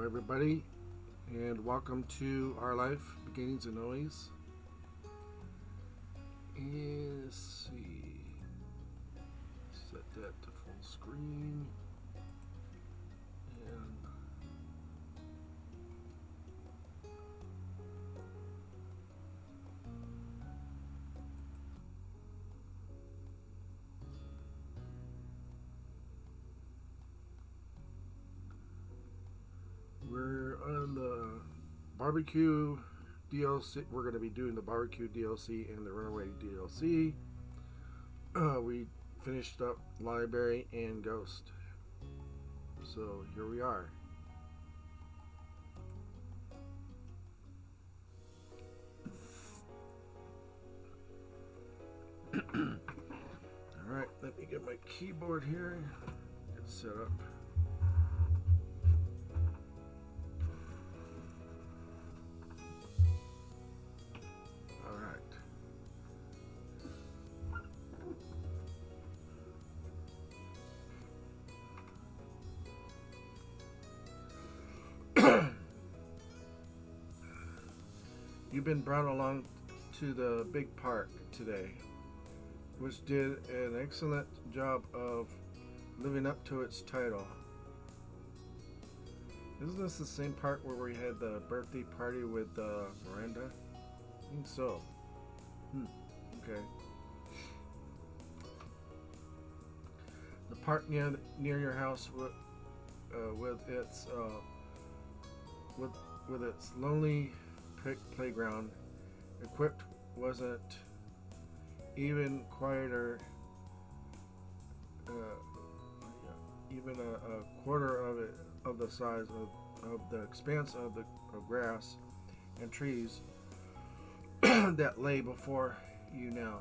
everybody, and welcome to Our Life Beginnings and Noise. And let's see, set that to full screen. And we're on the barbecue DLC. We're going to be doing the barbecue DLC and the Runaway DLC. We finished up Library and Ghost. So here we are. Alright, let me get my keyboard here. Get set up. You've been brought along to the big park today, which did an excellent job of living up to its title. Isn't this the same park where we had the birthday party with Miranda? I think so. Okay. The park near your house with its lonely playground equipped wasn't even quieter, even a quarter of the size of the expanse of grass and trees that lay before you now.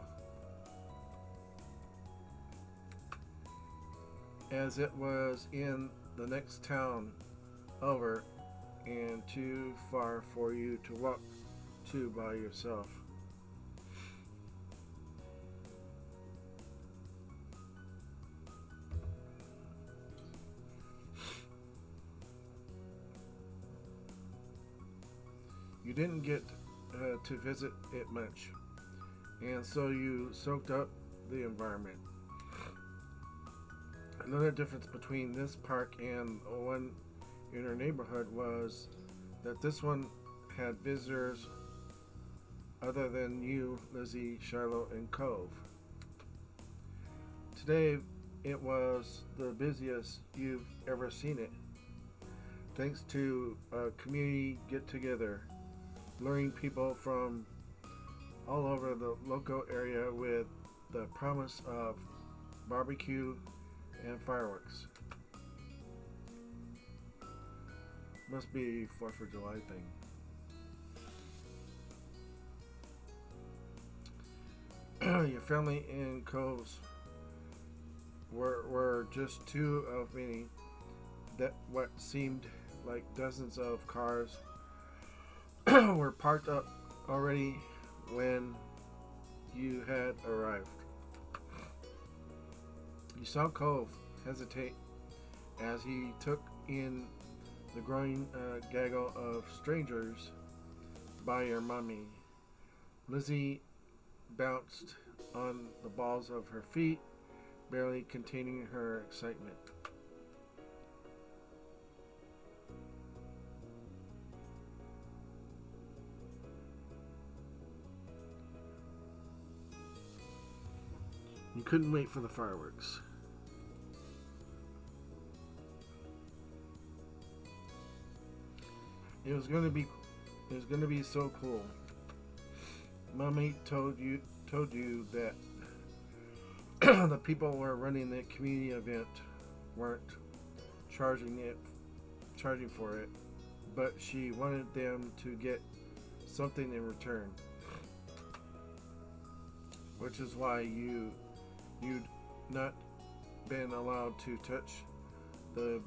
As it was in the next town over and too far for you to walk to by yourself. You didn't get to visit it much, and so you soaked up the environment. Another difference between this park and one in our neighborhood was that this one had visitors other than you, Lizzie, Shiloh, and Cove. Today, it was the busiest you've ever seen it, thanks to a community get-together, luring people from all over the local area with the promise of barbecue and fireworks. Must be 4th of July thing. Your family in Coves were just two of many that what seemed like dozens of cars were parked up already when you had arrived. You saw Cove hesitate as he took in the growing gaggle of strangers by your mommy. Lizzie bounced on the balls of her feet, barely containing her excitement. You couldn't wait for the fireworks. It was going to be so cool. Mommy told you that the people who were running the community event weren't charging for it, but she wanted them to get something in return, which is why you'd not been allowed to touch the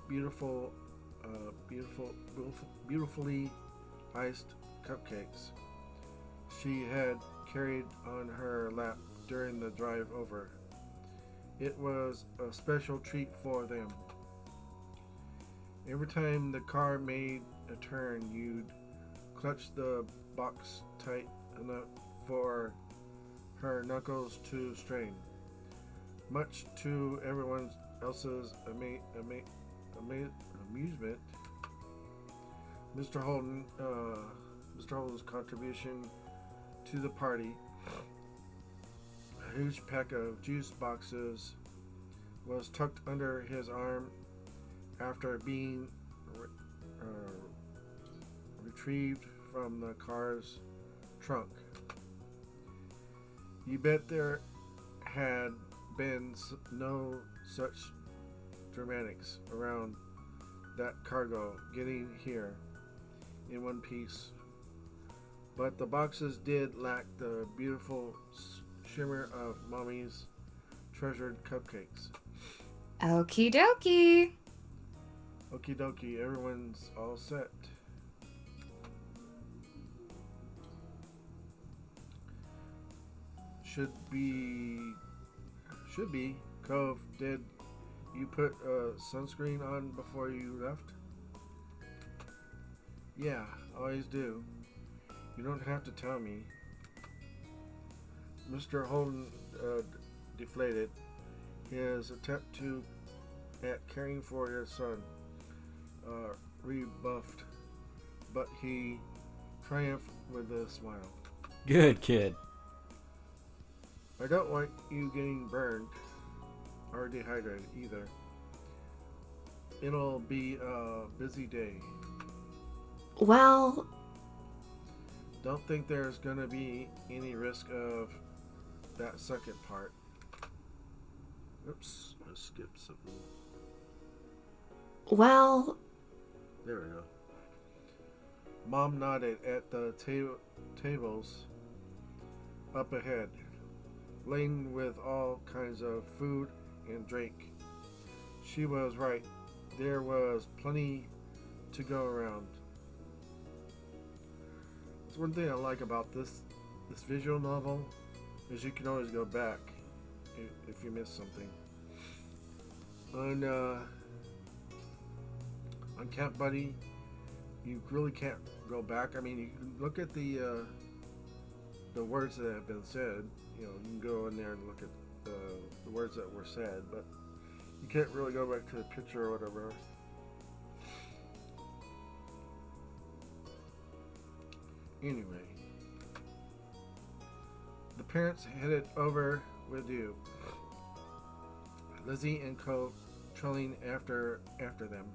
beautifully iced cupcakes she had carried on her lap during the drive over. It was a special treat for them. Every time the car made a turn, you'd clutch the box tight enough for her knuckles to strain. Much to everyone else's amusement, Mr. Holden, Mr. Holden's contribution to the party, a huge pack of juice boxes, was tucked under his arm after being retrieved from the car's trunk. You bet there had been no such dramatics around that cargo getting here in one piece. But the boxes did lack the beautiful shimmer of Mommy's treasured cupcakes. Okie dokie. Okie dokie, everyone's all set. Should be. Cove, did you put sunscreen on before you left? Yeah, always do. You don't have to tell me. Mr. Holden deflated. His attempt at caring for his son rebuffed, but he triumphed with a smile. Good kid. I don't want you getting burned or dehydrated either. It'll be a busy day. Well, Don't think there's gonna be any risk of that second part. Oops, I skipped something. well, There we go. Mom nodded at the tables up ahead, laden with all kinds of food and drink. She was right. There was plenty to go around. It's one thing I like about this visual novel is you can always go back if you miss something. On Camp Buddy, you really can't go back. I mean, you can look at the words that have been said. You know, you can go in there and look at the words that were said, but you can't really go back to the picture or whatever. Anyway, the parents headed over with you. Lizzie and Cove trailing after them.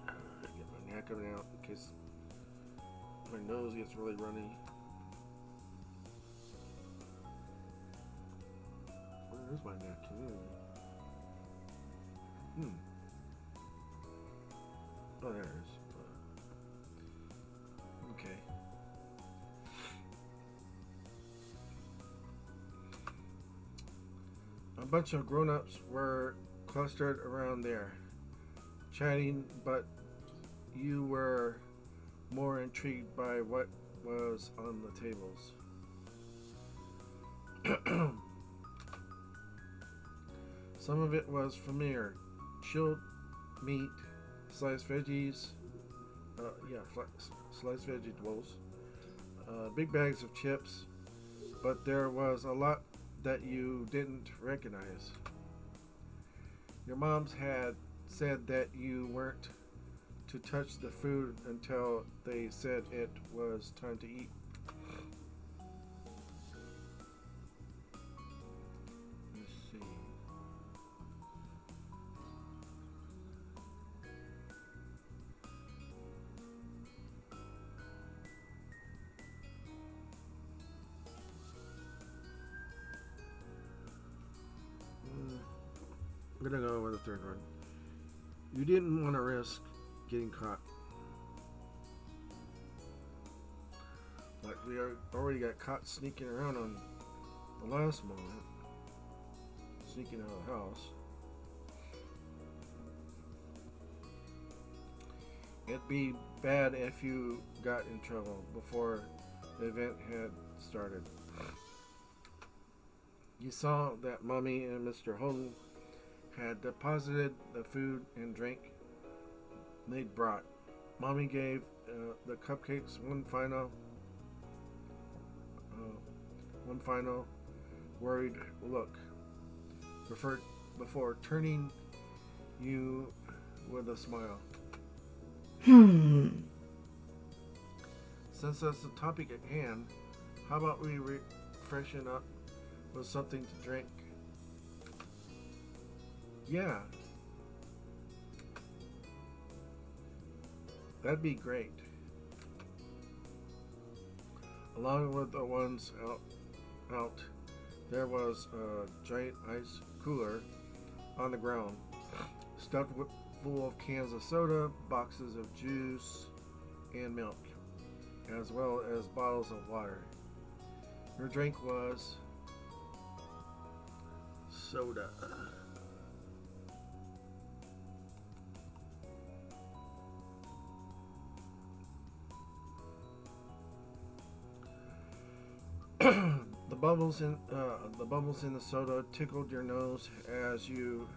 Get my napkin out in case my nose gets really runny. Where's my napkin? Oh, there it is. Okay. A bunch of grown-ups were clustered around there, chatting, but you were more intrigued by what was on the tables. Some of it was familiar. Chilled meat, sliced veggies, sliced vegetables, big bags of chips, but there was a lot that you didn't recognize. Your moms had said that you weren't to touch the food until they said it was time to eat. Let's see. I'm gonna go with the third one. You didn't want to risk getting caught. Like we already got caught sneaking around on the last moment. Sneaking out of the house. It'd be bad if you got in trouble before the event had started. You saw that Mommy and Mr. Holden had deposited the food and drink they'd brought. Mommy gave the cupcakes one final worried look before turning you with a smile. Since that's the topic at hand, how about we freshen up with something to drink? Yeah, that'd be great. Along with the ones out, there was a giant ice cooler on the ground, stuffed full of cans of soda, boxes of juice and milk, as well as bottles of water. Your drink was soda. The bubbles in the soda tickled your nose as you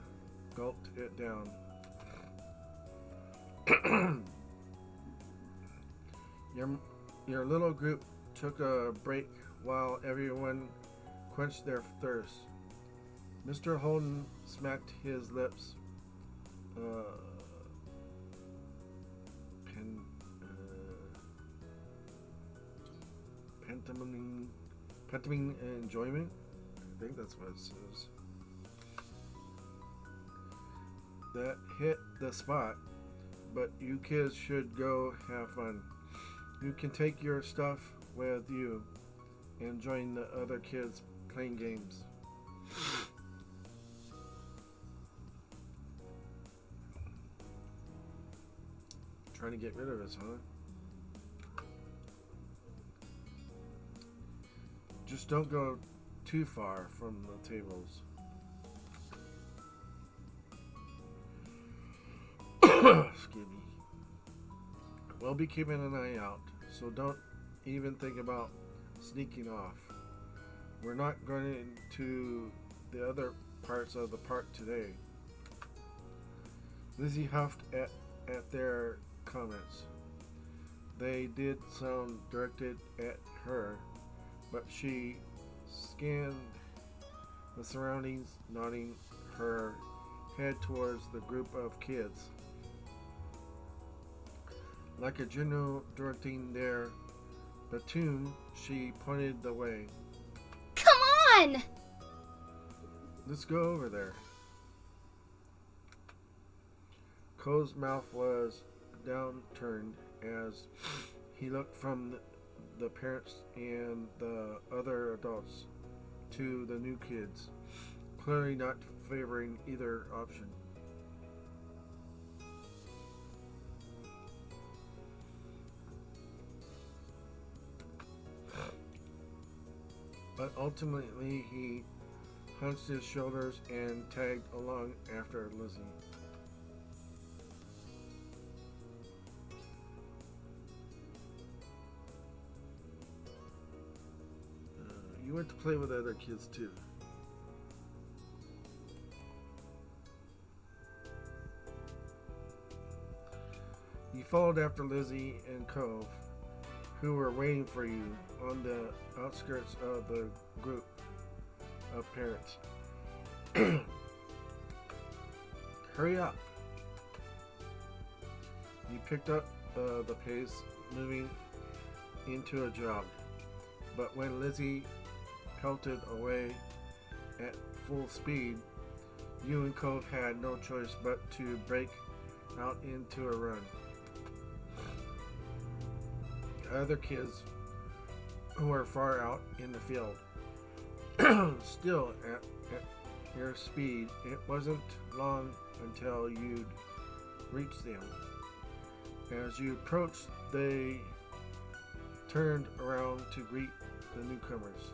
gulped it down. Your little group took a break while everyone quenched their thirst. Mr. Holden smacked his lips. Pantomime enjoyment? I think that's what it says. That hit the spot, but you kids should go have fun. You can take your stuff with you and join the other kids playing games. Trying to get rid of us, huh? Just don't go too far from the tables. Excuse me. We'll be keeping an eye out, so don't even think about sneaking off. We're not going to the other parts of the park today. Lizzie huffed at their comments. They did sound directed at her, but she scanned the surroundings, nodding her head towards the group of kids. Like a general directing their platoon, she pointed the way. Come on! Let's go over there. Cole's mouth was downturned as he looked from the parents and the other adults to the new kids, clearly not favoring either option. But ultimately he hunched his shoulders and tagged along after Lizzie. You went to play with other kids too. You followed after Lizzie and Cove, who were waiting for you on the outskirts of the group of parents. Hurry up! You picked up the pace, moving into a jog. But when Lizzie pelted away at full speed, you and Cove had no choice but to break out into a run. The other kids who were far out in the field, still at your speed, it wasn't long until you'd reached them. As you approached, they turned around to greet the newcomers.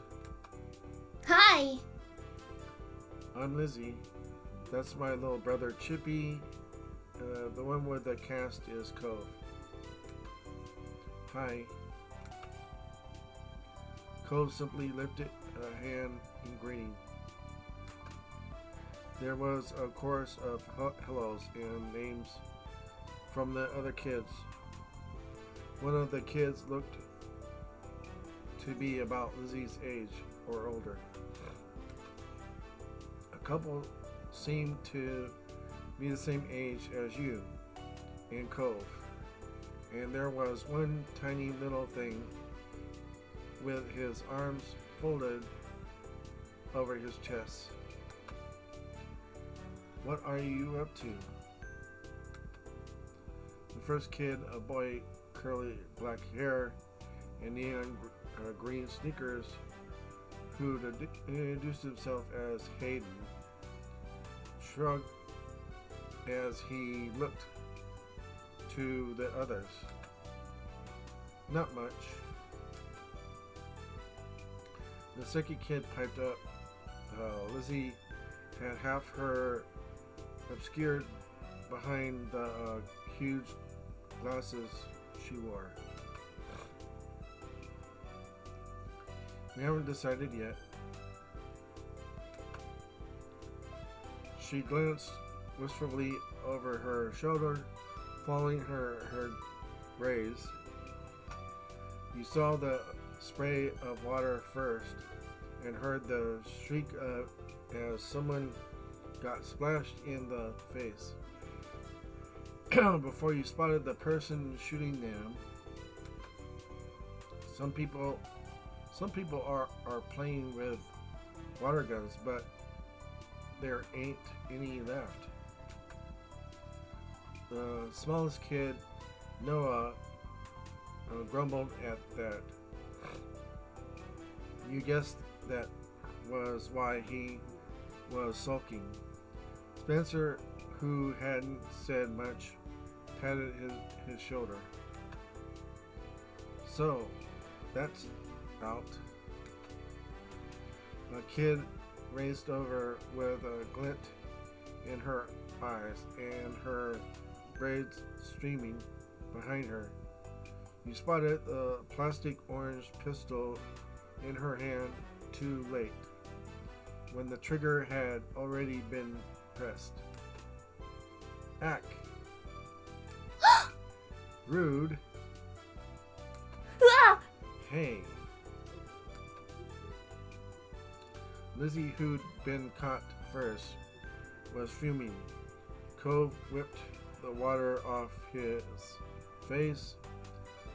Hi! I'm Lizzie. That's my little brother Chippy. The one with the cast is Cove. Hi. Cove simply lifted a hand in greeting. There was a chorus of hellos and names from the other kids. One of the kids looked to be about Lizzie's age or older. A couple seemed to be the same age as you and Cove. And there was one tiny little thing with his arms folded over his chest. What are you up to? The first kid, a boy, curly black hair and neon green sneakers, who introduced himself as Hayden, shrugged as he looked to the others. Not much. The second kid piped up. Lizzie had half her obscured behind the huge glasses she wore. We haven't decided yet. She glanced wistfully over her shoulder, following her gaze. You saw the spray of water first and heard the shriek as someone got splashed in the face. Before you spotted the person shooting them. Some people are playing with water guns, but there ain't any left. The smallest kid, Noah, grumbled at that. You guessed that was why he was sulking. Spencer, who hadn't said much, patted his shoulder. So, that's out. A kid raced over with a glint in her eyes and her braids streaming behind her. You spotted the plastic orange pistol in her hand too late, when the trigger had already been pressed. Ack. Rude. Hey. Lizzie, who'd been caught first, was fuming. Cove whipped the water off his face.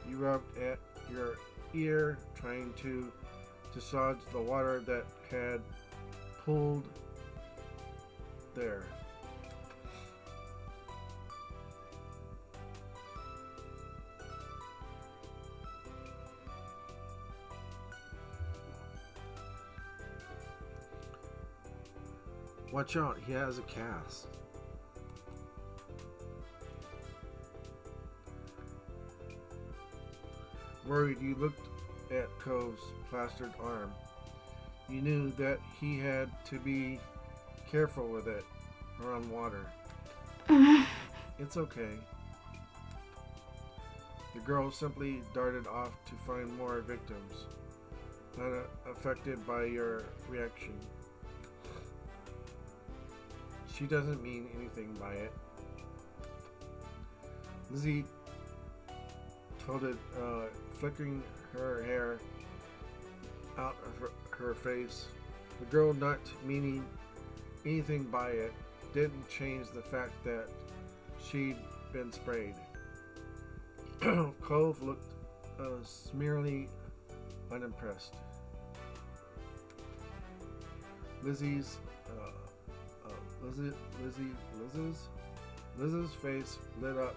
You rubbed at your ear, trying to dislodge the water that had pooled there. Watch out, he has a cast. Worried, you looked at Cove's plastered arm. You knew that he had to be careful with it around water. It's okay. The girl simply darted off to find more victims, not affected by your reaction. She doesn't mean anything by it. Lizzie told it, flickering her hair out of her face. The girl not meaning anything by it didn't change the fact that she'd been sprayed. Cove looked smearily unimpressed. Liz's face lit up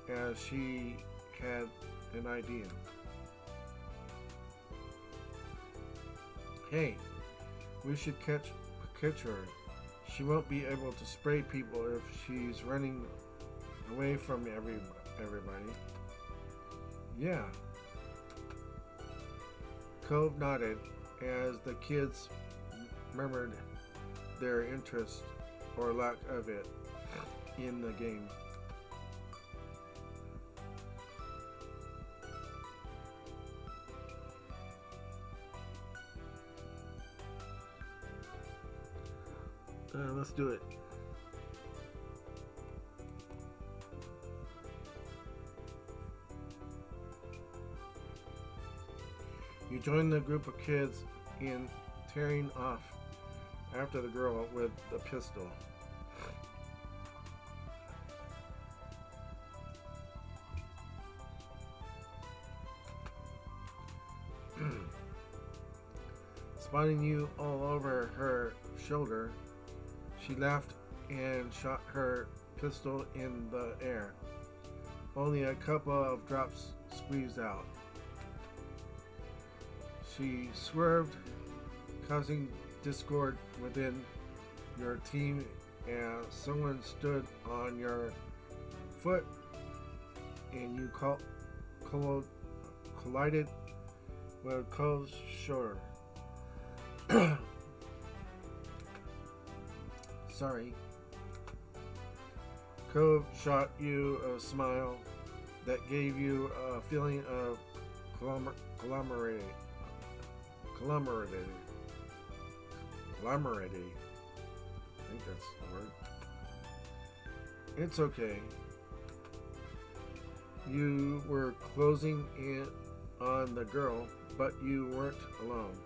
as she had an idea. Hey, we should catch her. She won't be able to spray people if she's running away from everybody. Yeah. Cove nodded as the kids murmured their interest, or lack of it, in the game. Let's do it. You join the group of kids in tearing off after the girl with the pistol. Spotting you all over her shoulder, she laughed and shot her pistol in the air. Only a couple of drops squeezed out. She swerved, causing discord within your team, and someone stood on your foot and you collided with Cole's shoulder. Sorry. Cove shot you a smile that gave you a feeling of calamity. I think that's the word. It's okay. You were closing in on the girl, but you weren't alone.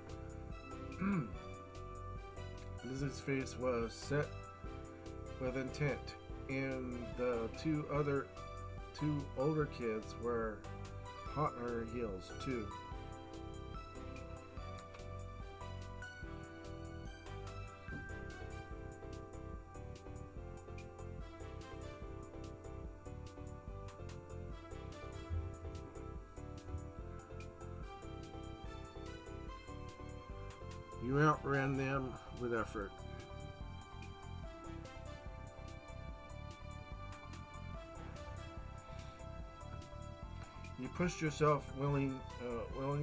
Lizzie's face was set with intent, and the two older kids were hot on her heels too. You outran them with effort. You pushed yourself willing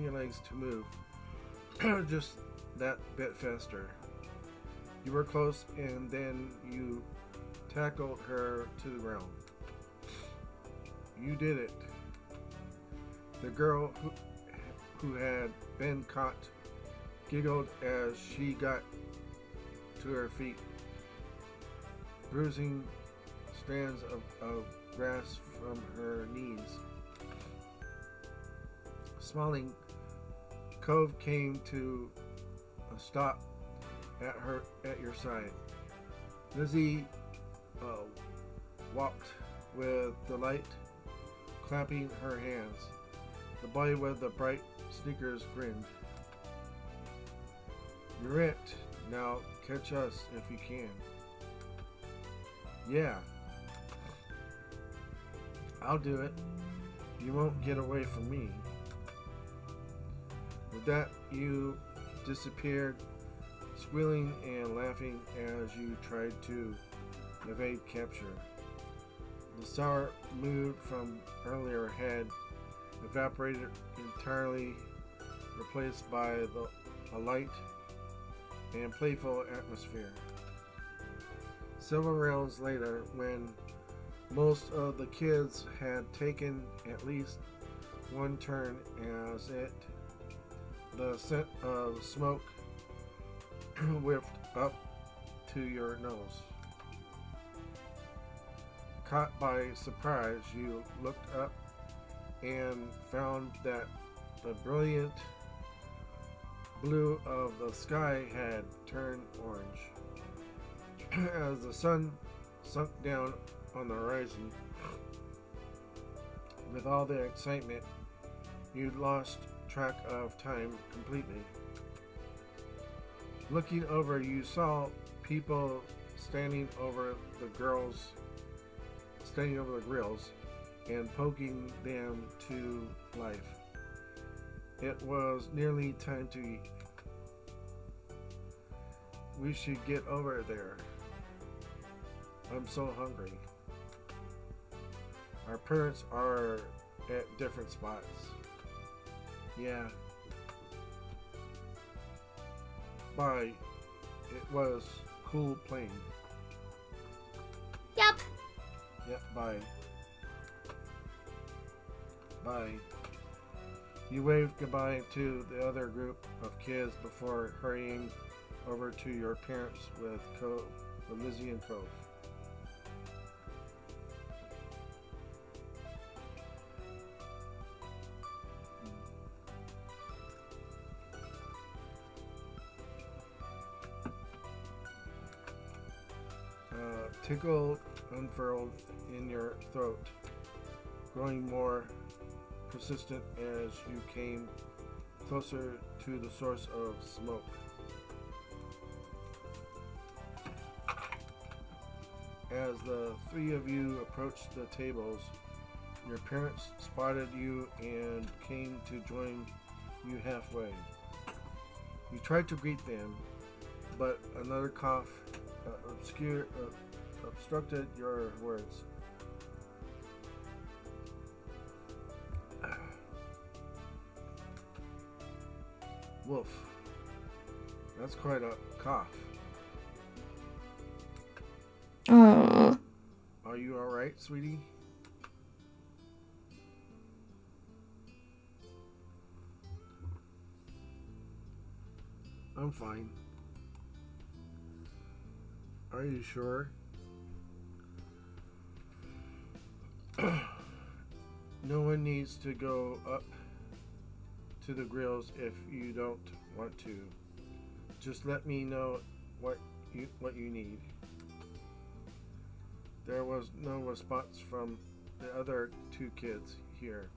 your legs to move just that bit faster. You were close, and then you tackled her to the ground. You did it. The girl who had been caught giggled as she got to her feet, bruising strands of grass from her knees. Smiling, Cove came to a stop at your side. Lizzie walked with delight, clapping her hands. The boy with the bright sneakers grinned. You're it. Now catch us if you can. Yeah. I'll do it. You won't get away from me. With that, you disappeared, squealing and laughing as you tried to evade capture. The sour mood from earlier had evaporated entirely, replaced by a light and playful atmosphere. Several rounds later, when most of the kids had taken at least one turn the scent of smoke whiffed up to your nose. Caught by surprise, you looked up and found that the brilliant blue of the sky had turned orange. As the sun sunk down on the horizon, with all the excitement, you lost track of time completely. Looking over, you saw people standing over the grills and poking them to life. It was nearly time to eat. We should get over there. I'm so hungry. Our parents are at different spots. Yeah. Bye. It was cool playing. Yep. Yep, bye. Bye. You waved goodbye to the other group of kids before hurrying over to your parents with from Lizzie and Cove. Tickle unfurled in your throat, growing more persistent as you came closer to the source of smoke. As the three of you approached the tables, your parents spotted you and came to join you halfway. You tried to greet them, but another cough obstructed your words. Wolf. That's quite a cough. Oh. Are you alright, sweetie? I'm fine. Are you sure? No one needs to go up to the grills if you don't want to. Just let me know what you need. There was no response from the other two kids here.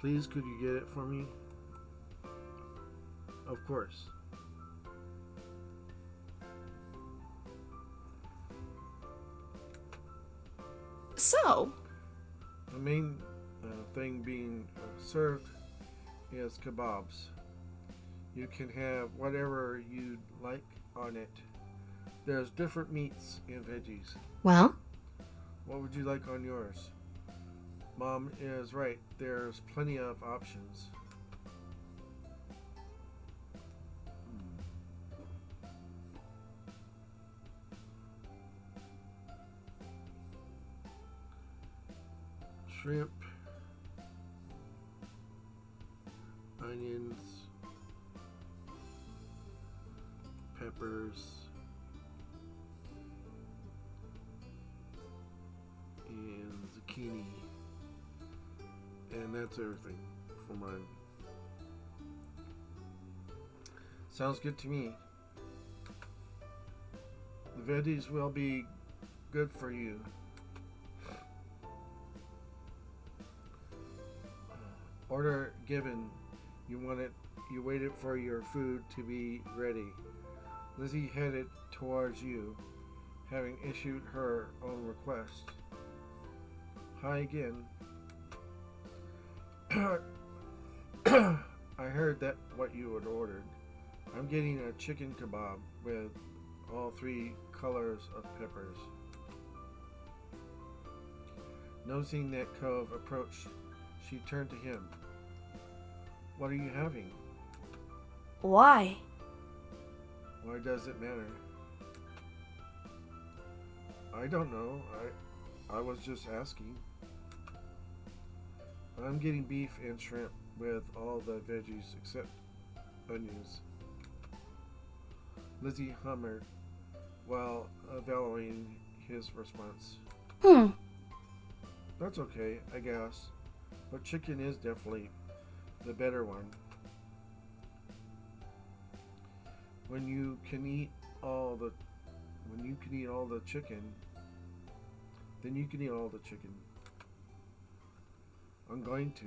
Please, could you get it for me? Of course. So, The main thing being served is kebabs. You can have whatever you'd like on it. There's different meats and veggies. Well, What would you like on yours? Mom is right. There's plenty of options. Shrimp, onions, peppers, and zucchini. And that's everything for mine. Sounds good to me. The veggies will be good for you. Order given. You waited for your food to be ready. Lizzie headed towards you, having issued her own request. Hi again. I heard that what you had ordered. I'm getting a chicken kebab with all three colors of peppers. Noticing that Cove approached, she turned to him. What are you having? why? Why does it matter? I don't know. I was just asking. I'm getting beef and shrimp with all the veggies except onions. Lizzie hummed while valuing his response. That's okay, I guess. But chicken is definitely the better one. When you can eat all the chicken, then you can eat all the chicken. I'm going to.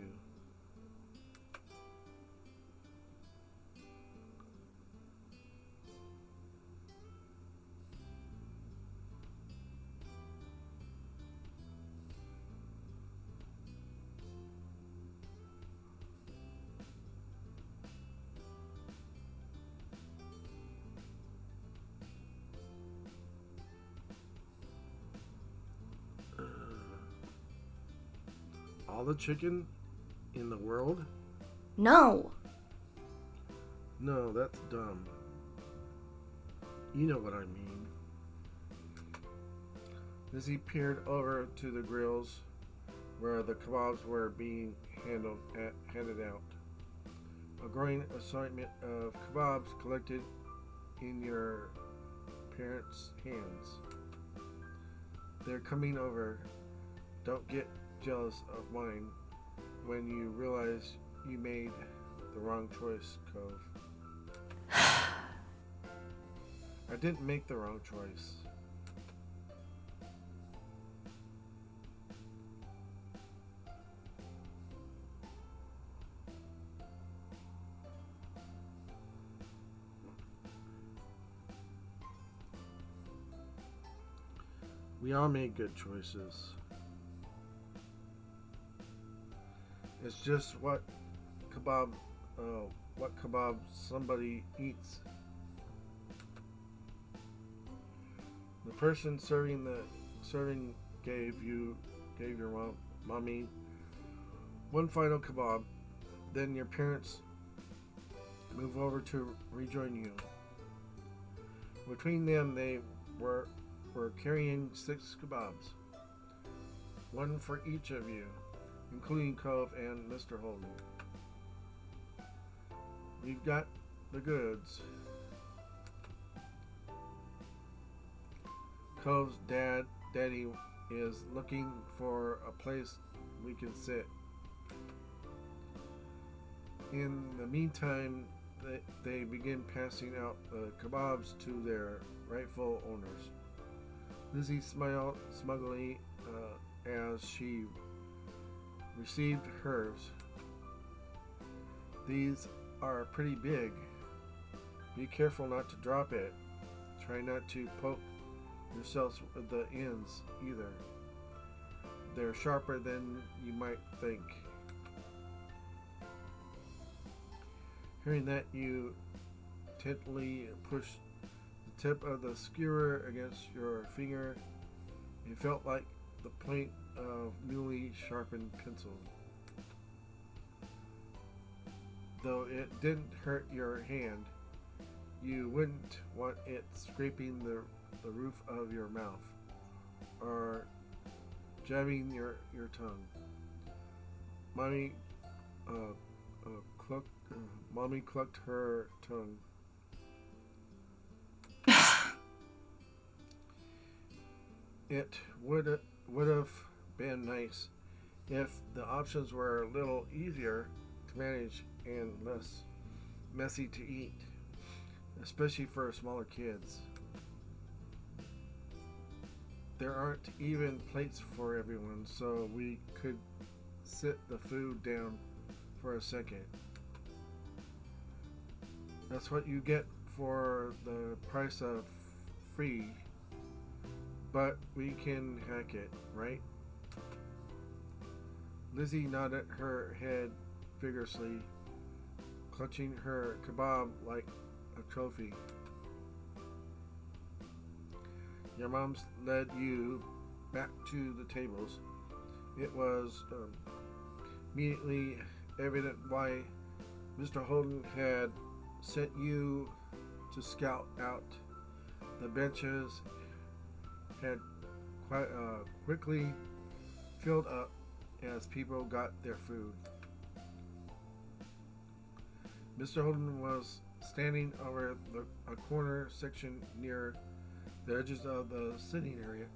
All the chicken in the world? no. No, that's dumb. You know what I mean. Lizzie peered over to the grills where the kebabs were being handed out. A growing assortment of kebabs collected in your parents' hands. They're coming over. Don't get jealous of mine when you realize you made the wrong choice, Cove. I didn't make the wrong choice. We all made good choices. It's just what kebab somebody eats. The person serving gave your mommy one final kebab. Then your parents move over to rejoin you. Between them, they were carrying 6 kebabs, one for each of you, including Cove and Mr. Holden. We've got the goods. Cove's daddy is looking for a place we can sit. In the meantime, they begin passing out the kebabs to their rightful owners. Lizzie smiled smugly as she received hers. These are pretty big. Be careful not to drop it. Try not to poke yourselves with the ends either. They're sharper than you might think. Hearing that, you gently pushed the tip of the skewer against your finger. It felt like the point of newly sharpened pencil. Though it didn't hurt your hand, you wouldn't want it scraping the roof of your mouth or jabbing your tongue. Mommy clucked her tongue. It would have been nice if the options were a little easier to manage and less messy to eat, especially for smaller kids. There aren't even plates for everyone, so we could sit the food down for a second. That's what you get for the price of free, but we can hack it, right? Lizzie nodded her head vigorously, clutching her kebab like a trophy. Your mom's led you back to the tables. It was immediately evident why Mr. Holden had sent you to scout out. The benches had quite quickly filled up as people got their food. Mr. Holden was standing over a corner section near the edges of the sitting area.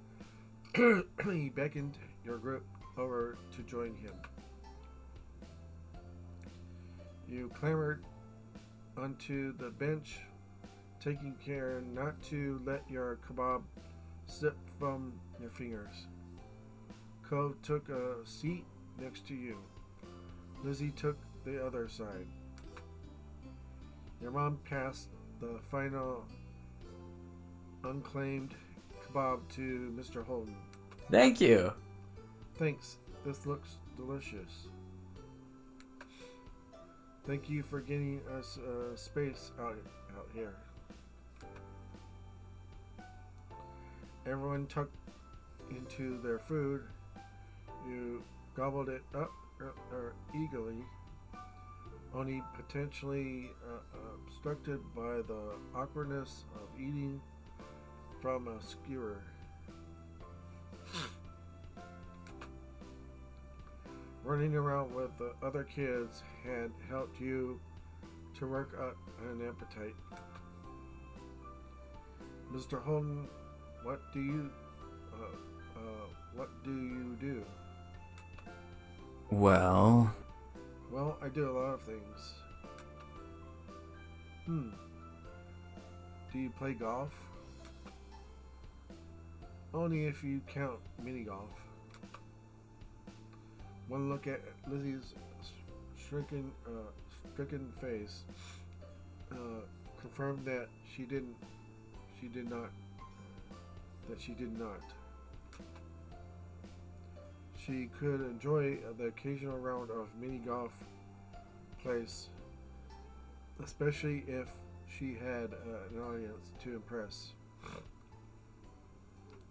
He beckoned your group over to join him. You clambered onto the bench, taking care not to let your kebab slip from your fingers. Cove took a seat next to you. Lizzie took the other side. Your mom passed the final unclaimed kebab to Mr. Holden. Thank you. Thanks. This looks delicious. Thank you for getting us space out here. Everyone tucked into their food. You gobbled it up eagerly. only potentially obstructed by the awkwardness of eating from a skewer. Running around with the other kids had helped you to work up an appetite. Mr. Holden, what do you do? Well, Well, I do a lot of things. Do you play golf? Only if you count mini golf. One look at Lizzie's stricken face confirmed that she did not. She could enjoy the occasional round of mini golf place, especially if she had an audience to impress.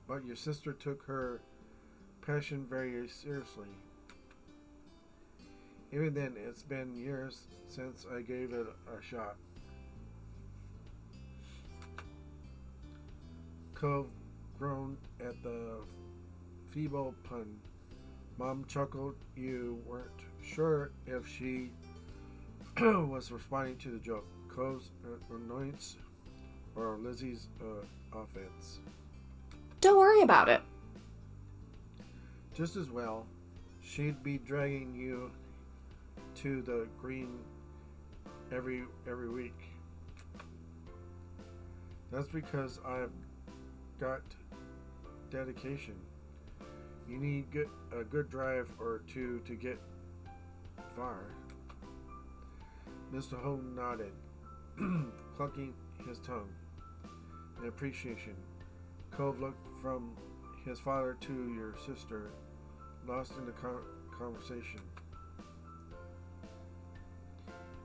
But your sister took her passion very seriously. Even then, it's been years since I gave it a shot. Cove groaned at the feeble pun. Mom chuckled. You weren't sure if she was responding to the joke. Cove's annoyance or Lizzie's offense. Don't worry about it. Just as well, she'd be dragging you to the green every week. That's because I've got dedication. You need a good drive or two to get far. Mr. Holden nodded, clucking his tongue in appreciation. Cove looked from his father to your sister, lost in the conversation.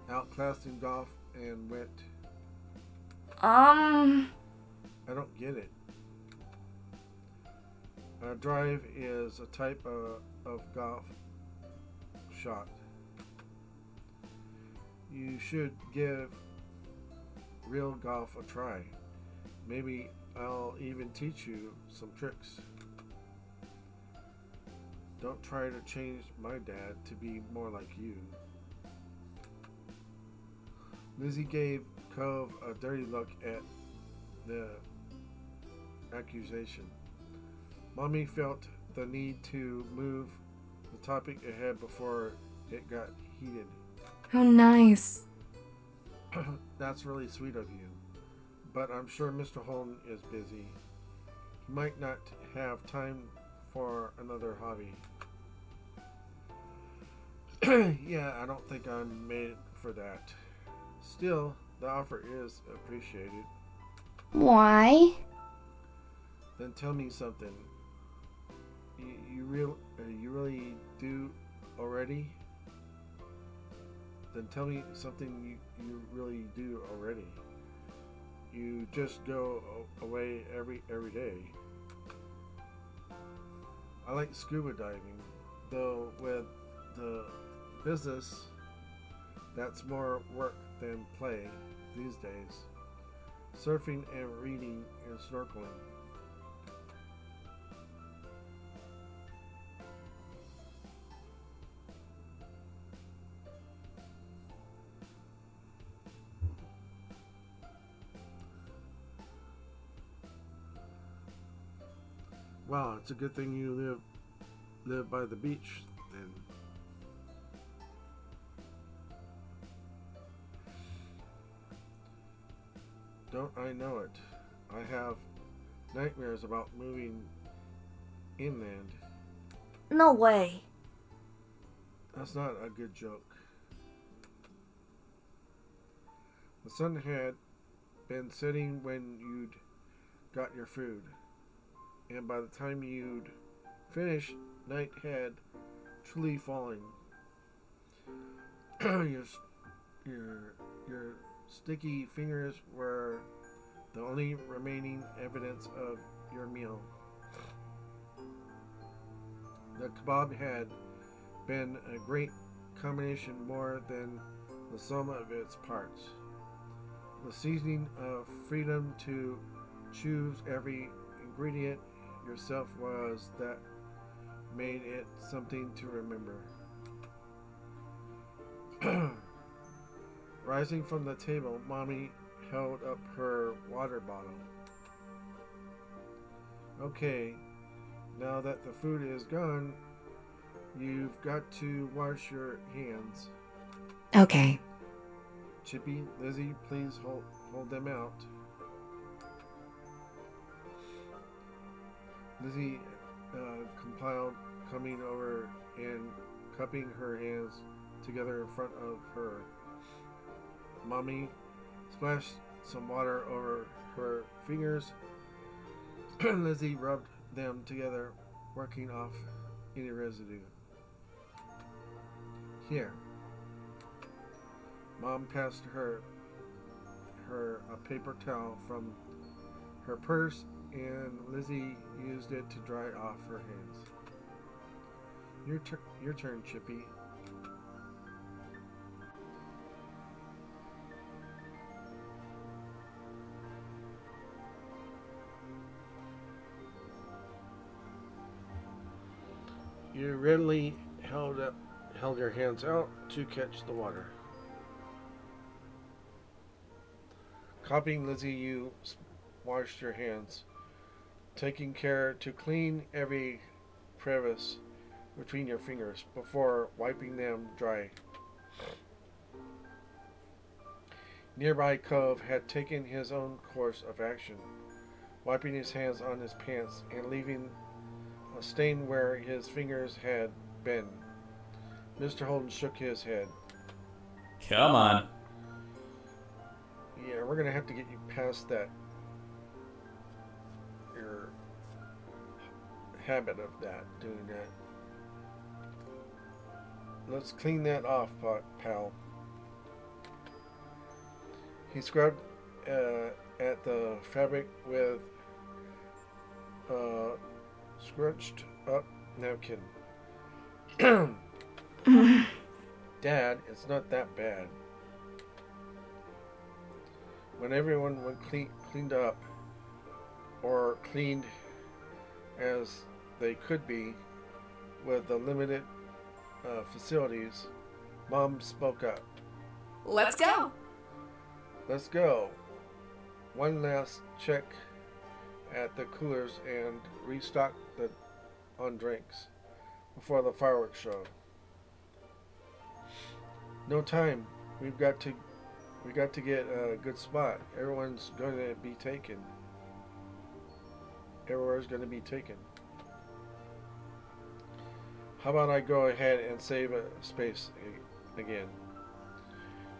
Outclassed in golf and wit. I don't get it. A drive is a type of golf shot. You should give real golf a try. Maybe I'll even teach you some tricks. Don't try to change my dad to be more like you. Lizzie gave Cove a dirty look at the accusation. Mommy felt the need to move the topic ahead before it got heated. How nice. That's really sweet of you, but I'm sure Mr. Holden is busy. He might not have time for another hobby. Yeah, I don't think I'm made for that. Still, the offer is appreciated. Why? Then tell me something. You really do already? Then tell me something you really do already. You just go away every day. I like scuba diving, though with the business, that's more work than play these days. Surfing and reading and snorkeling. Wow, it's a good thing you live by the beach then. Don't I know it? I have nightmares about moving inland. No way. That's not a good joke. The sun had been setting when you'd got your food, and by the time you'd finished, night had truly fallen. your sticky fingers were the only remaining evidence of your meal. The kebab had been a great combination, more than the sum of its parts. The seasoning of freedom to choose every ingredient yourself was that made it something to remember. Rising from the table, Mommy held up her water bottle. Okay, now that the food is gone, you've got to wash your hands. Okay. Chippy, Lizzie, please hold them out. Lizzie compiled, coming over and cupping her hands together in front of her. Mommy splashed some water over her fingers. Lizzie rubbed them together, working off any residue. Here. Mom passed her a paper towel from her purse, and Lizzie used it to dry off her hands. Your turn, Chippy. You readily held your hands out to catch the water. Copying Lizzie, you washed your hands, taking care to clean every crevice between your fingers before wiping them dry. Nearby Cove had taken his own course of action, wiping his hands on his pants and leaving a stain where his fingers had been. Mr. Holden shook his head. Come on. Yeah, we're gonna have to get you past that. Your habit of doing that. Let's clean that off, pal. He scrubbed at the fabric with a scrunched up napkin. Dad, it's not that bad. When everyone went cleaned up, or cleaned as they could be, with the limited facilities, Mom spoke up. Let's go. Let's go. One last check at the coolers and restock on drinks before the fireworks show. No time. We got to get a good spot. Everyone's going to be taken. Everywhere's going to be taken. How about I go ahead and save a space again?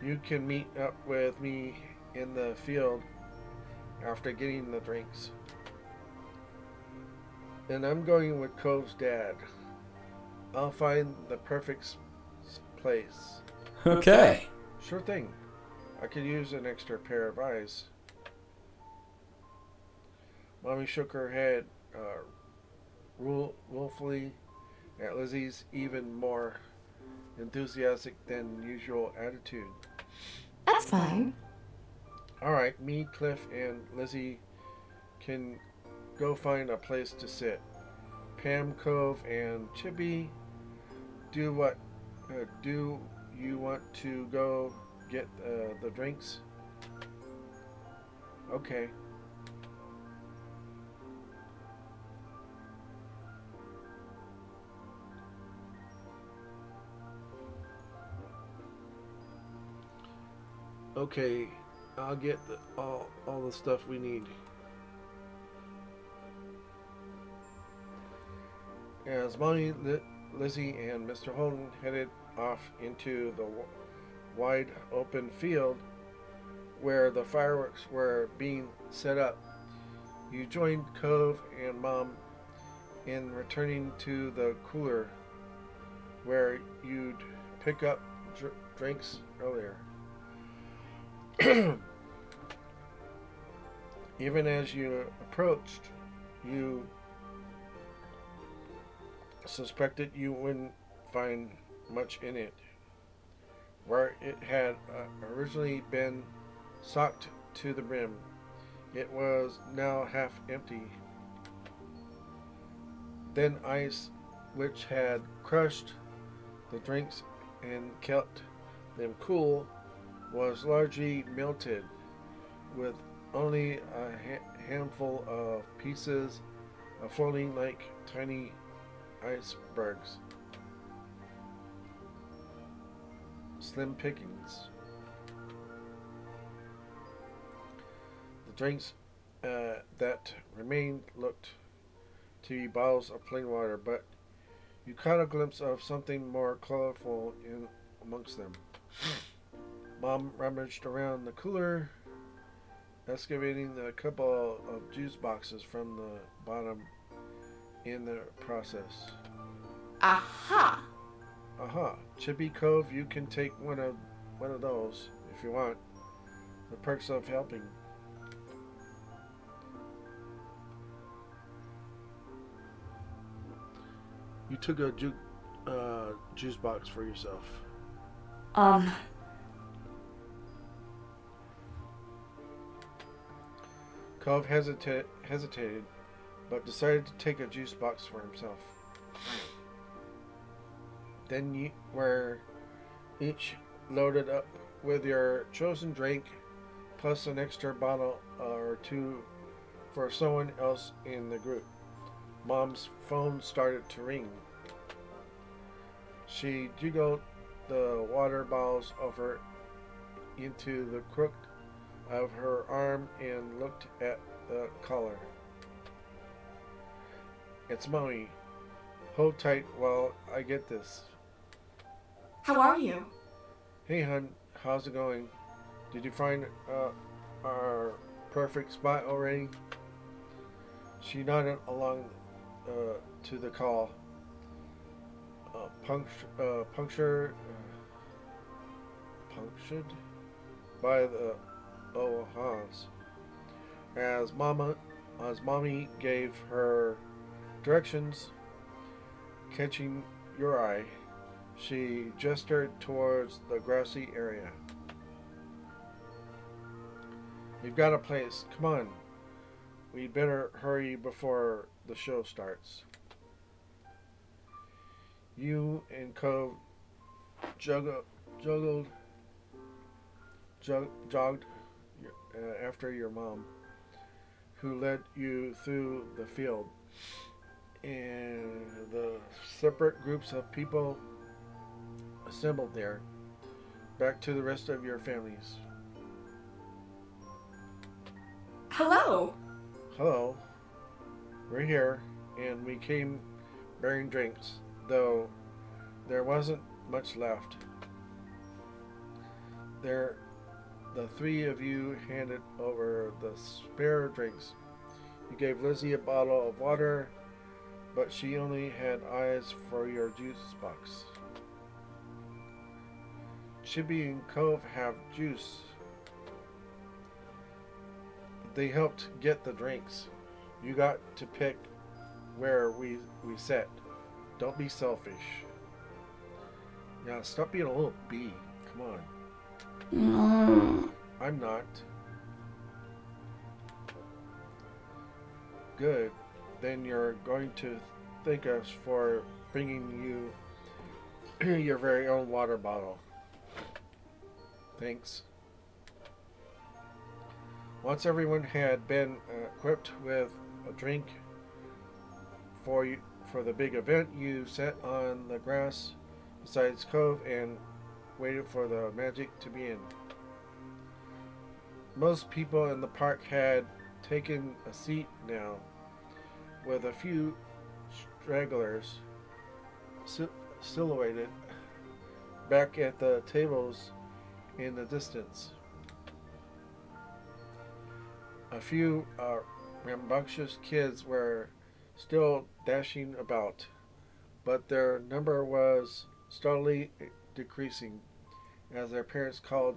You can meet up with me in the field after getting the drinks. And I'm going with Cove's dad. I'll find the perfect place. Okay. Sure thing. I could use an extra pair of eyes. Mommy shook her head willfully at Lizzie's even more enthusiastic than usual attitude. That's fine. Alright, me, Cliff, and Lizzie can go find a place to sit. Pam, Cove, and Chippy, do you want to go get the drinks? Okay. Okay, I'll get all the stuff we need. As Mommy, Lizzie, and Mr. Holden headed off into the wide open field where the fireworks were being set up, you joined Cove and Mom in returning to the cooler where you'd pick up drinks earlier. Even as you approached, you suspected you wouldn't find much in it. where it had originally been socked to the brim. It was now half empty. Then ice, which had crushed the drinks and kept them cool, was largely melted, with only a handful of pieces floating like tiny icebergs. Slim pickings. The drinks that remained looked to be bottles of plain water, but you caught a glimpse of something more colorful in amongst them. Mom rummaged around the cooler, excavating a couple of juice boxes from the bottom in the process. Aha! Aha, Chippy Cove, you can take one of those if you want. The perks of helping. You took a juice box for yourself. Cove hesitated, but decided to take a juice box for himself. Then you were each loaded up with your chosen drink, plus an extra bottle or two for someone else in the group. Mom's phone started to ring. She jiggled the water bottles over into the crook of her arm and looked at the caller. It's Mommy. Hold tight while I get this. How are you? Hey, hun. How's it going? Did you find our perfect spot already? She nodded along to the call. Punctured by the ohas. As Mommy gave her directions, catching your eye, she gestured towards the grassy area. You've got a place. Come on. We'd better hurry before the show starts. You and Cove jogged after your mom, who led you through the field, and the separate groups of people assembled there, back to the rest of your families. Hello! Hello. We're here, and we came bearing drinks, though there wasn't much left. The three of you handed over the spare drinks. You gave Lizzie a bottle of water, but she only had eyes for your juice box. Chippy and Cove have juice. They helped get the drinks. You got to pick where we sat. Don't be selfish. Now stop being a little bee. Come on. No. I'm not. Good. Then you're going to thank us for bringing you your very own water bottle. Thanks. Once everyone had been equipped with a drink for the big event, you sat on the grass beside Cove and waited for the magic to begin. Most people in the park had taken a seat now, with a few stragglers silhouetted back at the tables in the distance. A few rambunctious kids were still dashing about, but their number was steadily decreasing as their parents called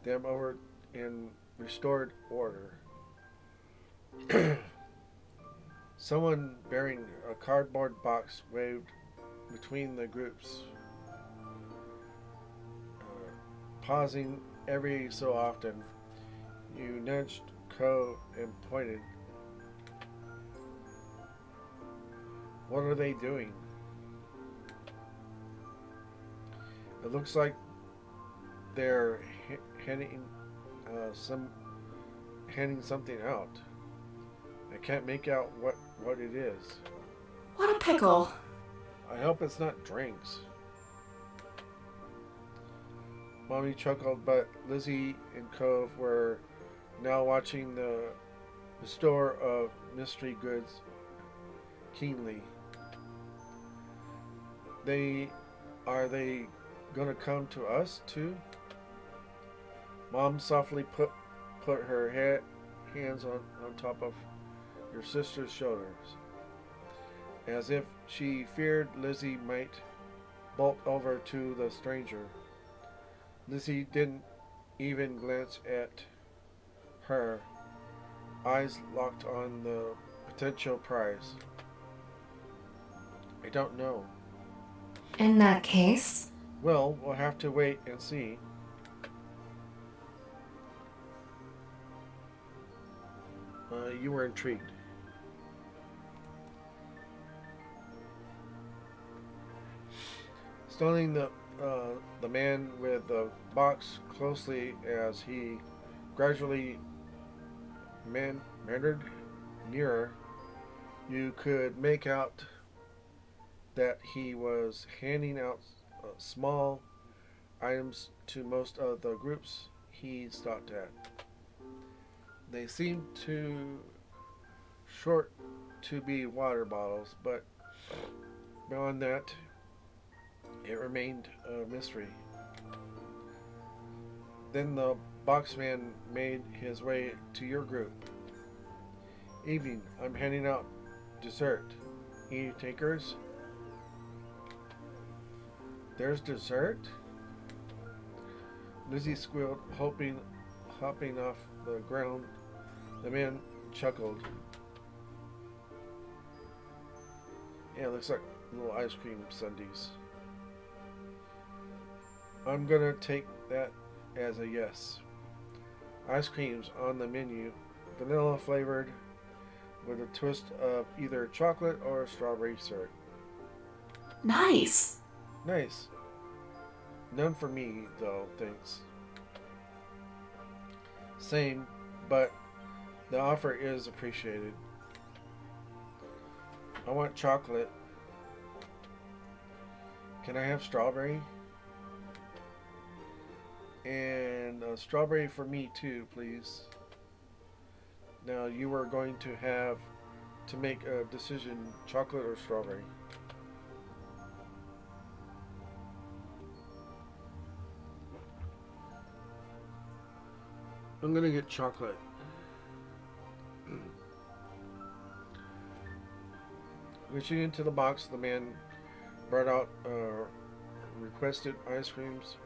them over in restored order. Someone bearing a cardboard box waved between the groups. pausing every so often. You nudged Cove and pointed. What are they doing? It looks like they're handing something out. I can't make out what it is. What a pickle. I hope it's not drinks. Mommy chuckled, but Lizzie and Cove were now watching the store of mystery goods keenly. Are they gonna come to us too? Mom softly put her hands on top of your sister's shoulders, as if she feared Lizzie might bolt over to the stranger. Lizzie didn't even glance at her, eyes locked on the potential prize. I don't know. In that case, Well, we'll have to wait and see. You were intrigued. Studying the man with the box closely as he gradually meandered nearer, you could make out that he was handing out small items to most of the groups he stopped at. They seemed too short to be water bottles, but beyond that, it remained a mystery. Then the boxman made his way to your group. Evening, I'm handing out dessert. Any takers? There's dessert? Lizzie squealed, hopping off the ground. The man chuckled. Yeah, it looks like little ice cream sundaes. I'm gonna take that as a yes. Ice cream's on the menu, vanilla flavored with a twist of either chocolate or strawberry syrup. Nice. Nice. None for me, though, thanks. Same, but the offer is appreciated. I want chocolate. Can I have strawberry? And a strawberry for me too, please. Now you are going to have to make a decision, chocolate or strawberry. I'm gonna get chocolate. Reaching into the box, the man brought out requested ice creams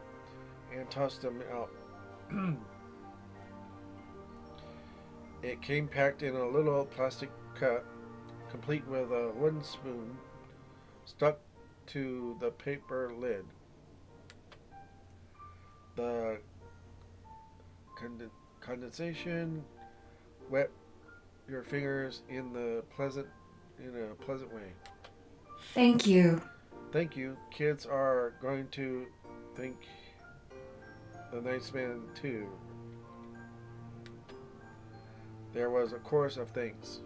and tossed them out. It came packed in a little plastic cup, complete with a wooden spoon stuck to the paper lid. The condensation wet your fingers in a pleasant way. thank you. Thank you. Kids are going to thank the nice man too. There was a chorus of thanks.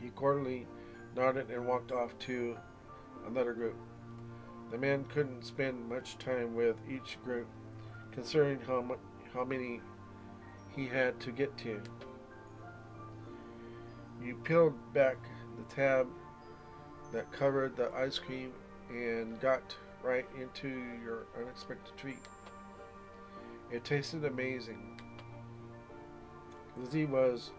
He cordially nodded and walked off to another group. The man couldn't spend much time with each group, considering how many he had to get to. You peeled back the tab that covered the ice cream and got right into your unexpected treat. It tasted amazing. Lizzie was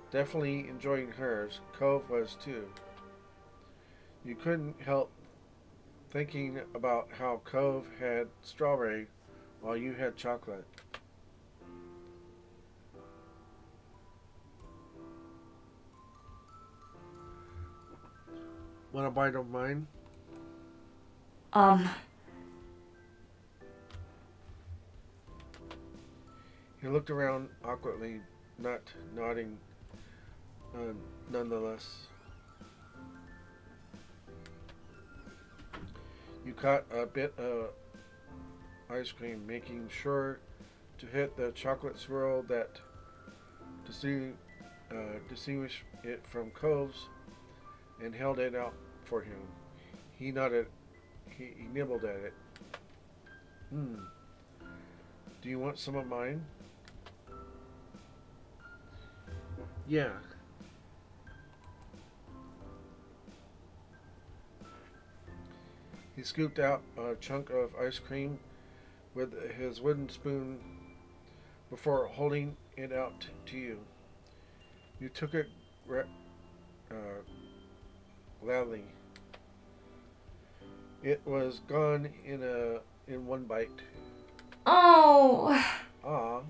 definitely enjoying hers. Cove was too. You couldn't help thinking about how Cove had strawberry while you had chocolate. Want a bite of mine? He looked around awkwardly, not nodding uh, nonetheless. You caught a bit of ice cream, making sure to hit the chocolate swirl that distinguished it from Cove's, and held it out for him. He nodded. He nibbled at it. Hmm. Do you want some of mine? Yeah. He scooped out a chunk of ice cream with his wooden spoon before holding it out to you. You took it uh, gladly. It was gone in one bite. Oh, Ah.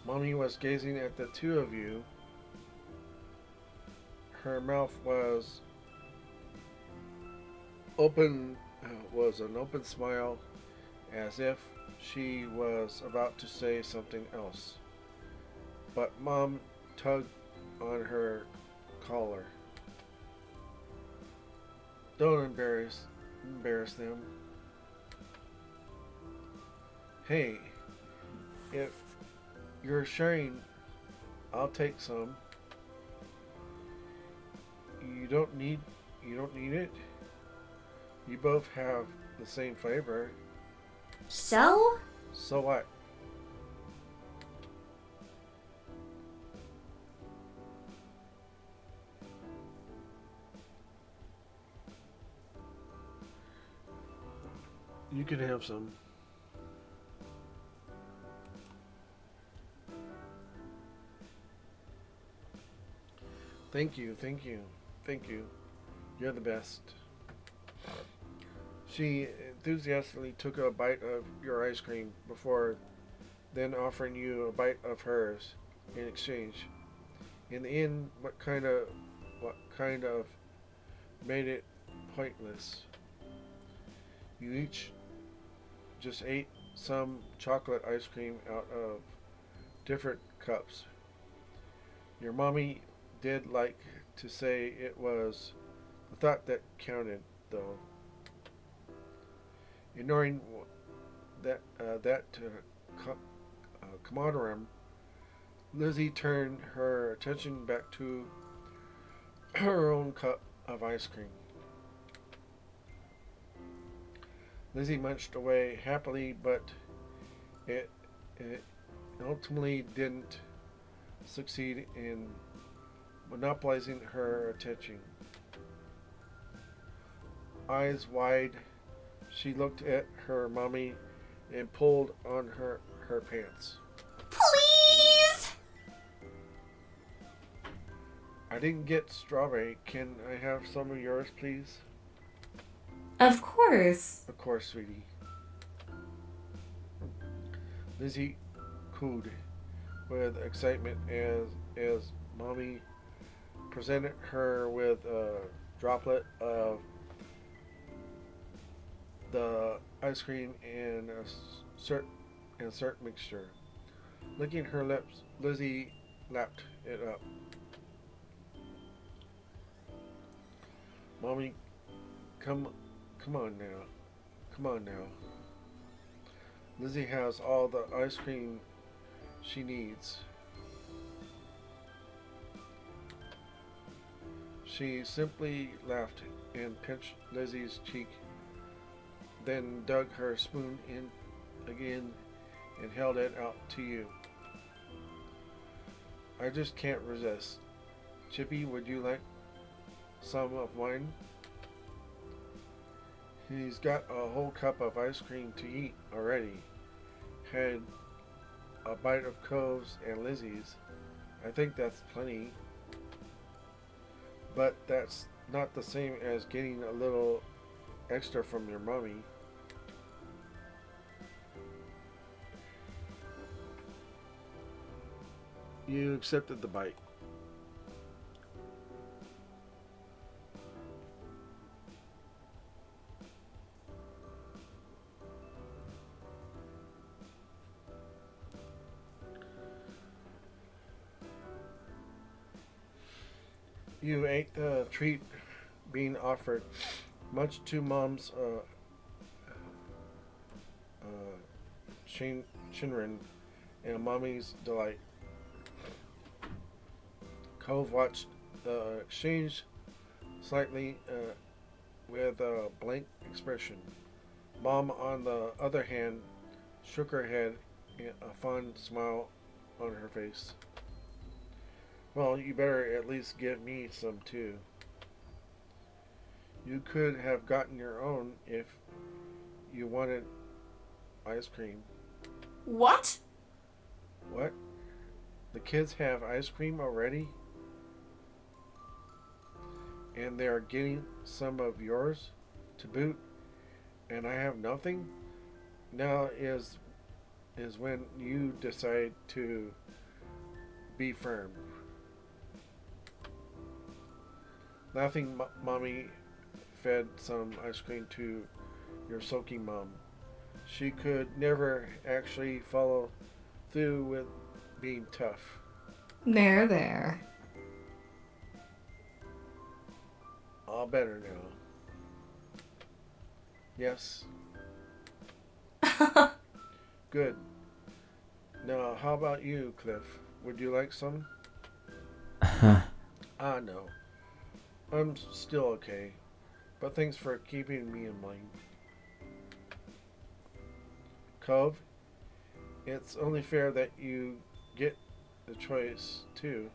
Mommy was gazing at the two of you. Her mouth was an open smile, as if she was about to say something else. But Mom tugged on her collar. Don't embarrass them. Hey, if you're sharing, I'll take some. You don't need it. You both have the same flavor. So? So what? You can have some. Thank you. You're the best. She enthusiastically took a bite of your ice cream before then offering you a bite of hers in exchange. In the end, what kind of made it pointless. You each just ate some chocolate ice cream out of different cups. Your mommy did like to say it was the thought that counted, though. Ignoring that commodorem, Lizzie turned her attention back to her own cup of ice cream. Lizzie munched away happily, but it ultimately didn't succeed in monopolizing her attention. Eyes wide, she looked at her mommy and pulled on her pants. Please! I didn't get strawberry. Can I have some of yours, please? of course. Of course, sweetie. Lizzie cooed with excitement as mommy presented her with a droplet of the ice cream and a syrup mixture. Licking her lips, Lizzie lapped it up. Mommy, come on now. Come on now. Lizzie has all the ice cream she needs. She simply laughed and pinched Lizzie's cheek, then dug her spoon in again and held it out to you. I just can't resist. Chippy, would you like some of mine? He's got a whole cup of ice cream to eat already. Had a bite of Cove's and Lizzie's. I think that's plenty. But that's not the same as getting a little extra from your mommy. You accepted the bite. You ate the treat being offered, much to Mom's chagrin and Mommy's delight. Cove watched the exchange slightly with a blank expression. Mom, on the other hand, shook her head, a fond smile on her face. Well, you better at least give me some too. You could have gotten your own if you wanted ice cream. What? What? The kids have ice cream already? And they are getting some of yours to boot, and I have nothing? Now is when you decide to be firm. Laughing, Mommy fed some ice cream to your sulking mom. She could never actually follow through with being tough. There, there. All better now. Yes. Good. Now, how about you, Cliff? Would you like some? No. I'm still okay. But thanks for keeping me in mind. Cove, it's only fair that you get the choice, too.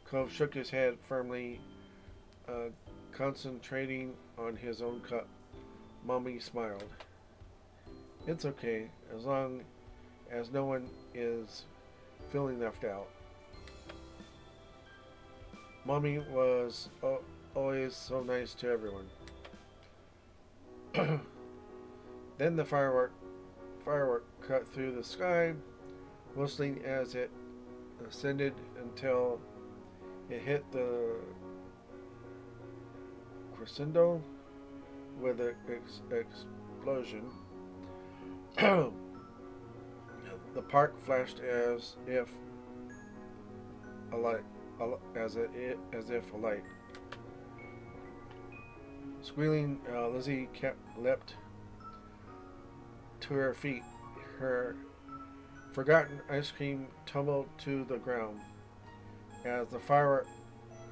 Cove shook his head firmly, concentrating on his own cup. Mommy smiled. It's okay, as long as no one is feeling left out. Mommy was always so nice to everyone. Then the firework cut through the sky, whistling as it ascended until it hit the crescendo with an explosion. The park flashed as if alight. As if alight. Squealing, Lizzie leapt to her feet. Her forgotten ice cream tumbled to the ground as the firework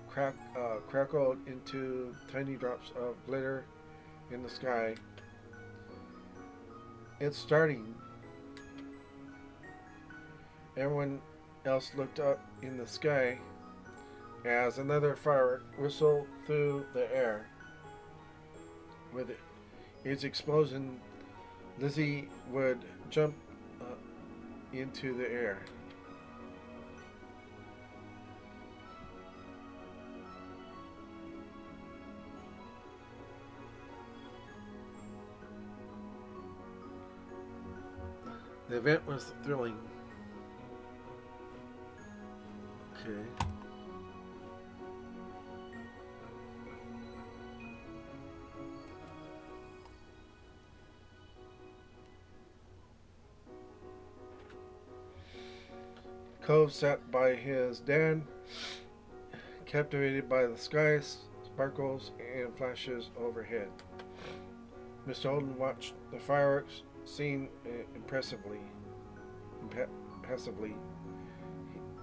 crackled into tiny drops of glitter in the sky. It's starting. Everyone else looked up in the sky as another firework whistled through the air. With its explosion, Lizzie would jump into the air. The event was thrilling. Okay. Cove sat by his dad, captivated by the sky sparkles and flashes overhead. Mr. Holden watched the fireworks scene impassively.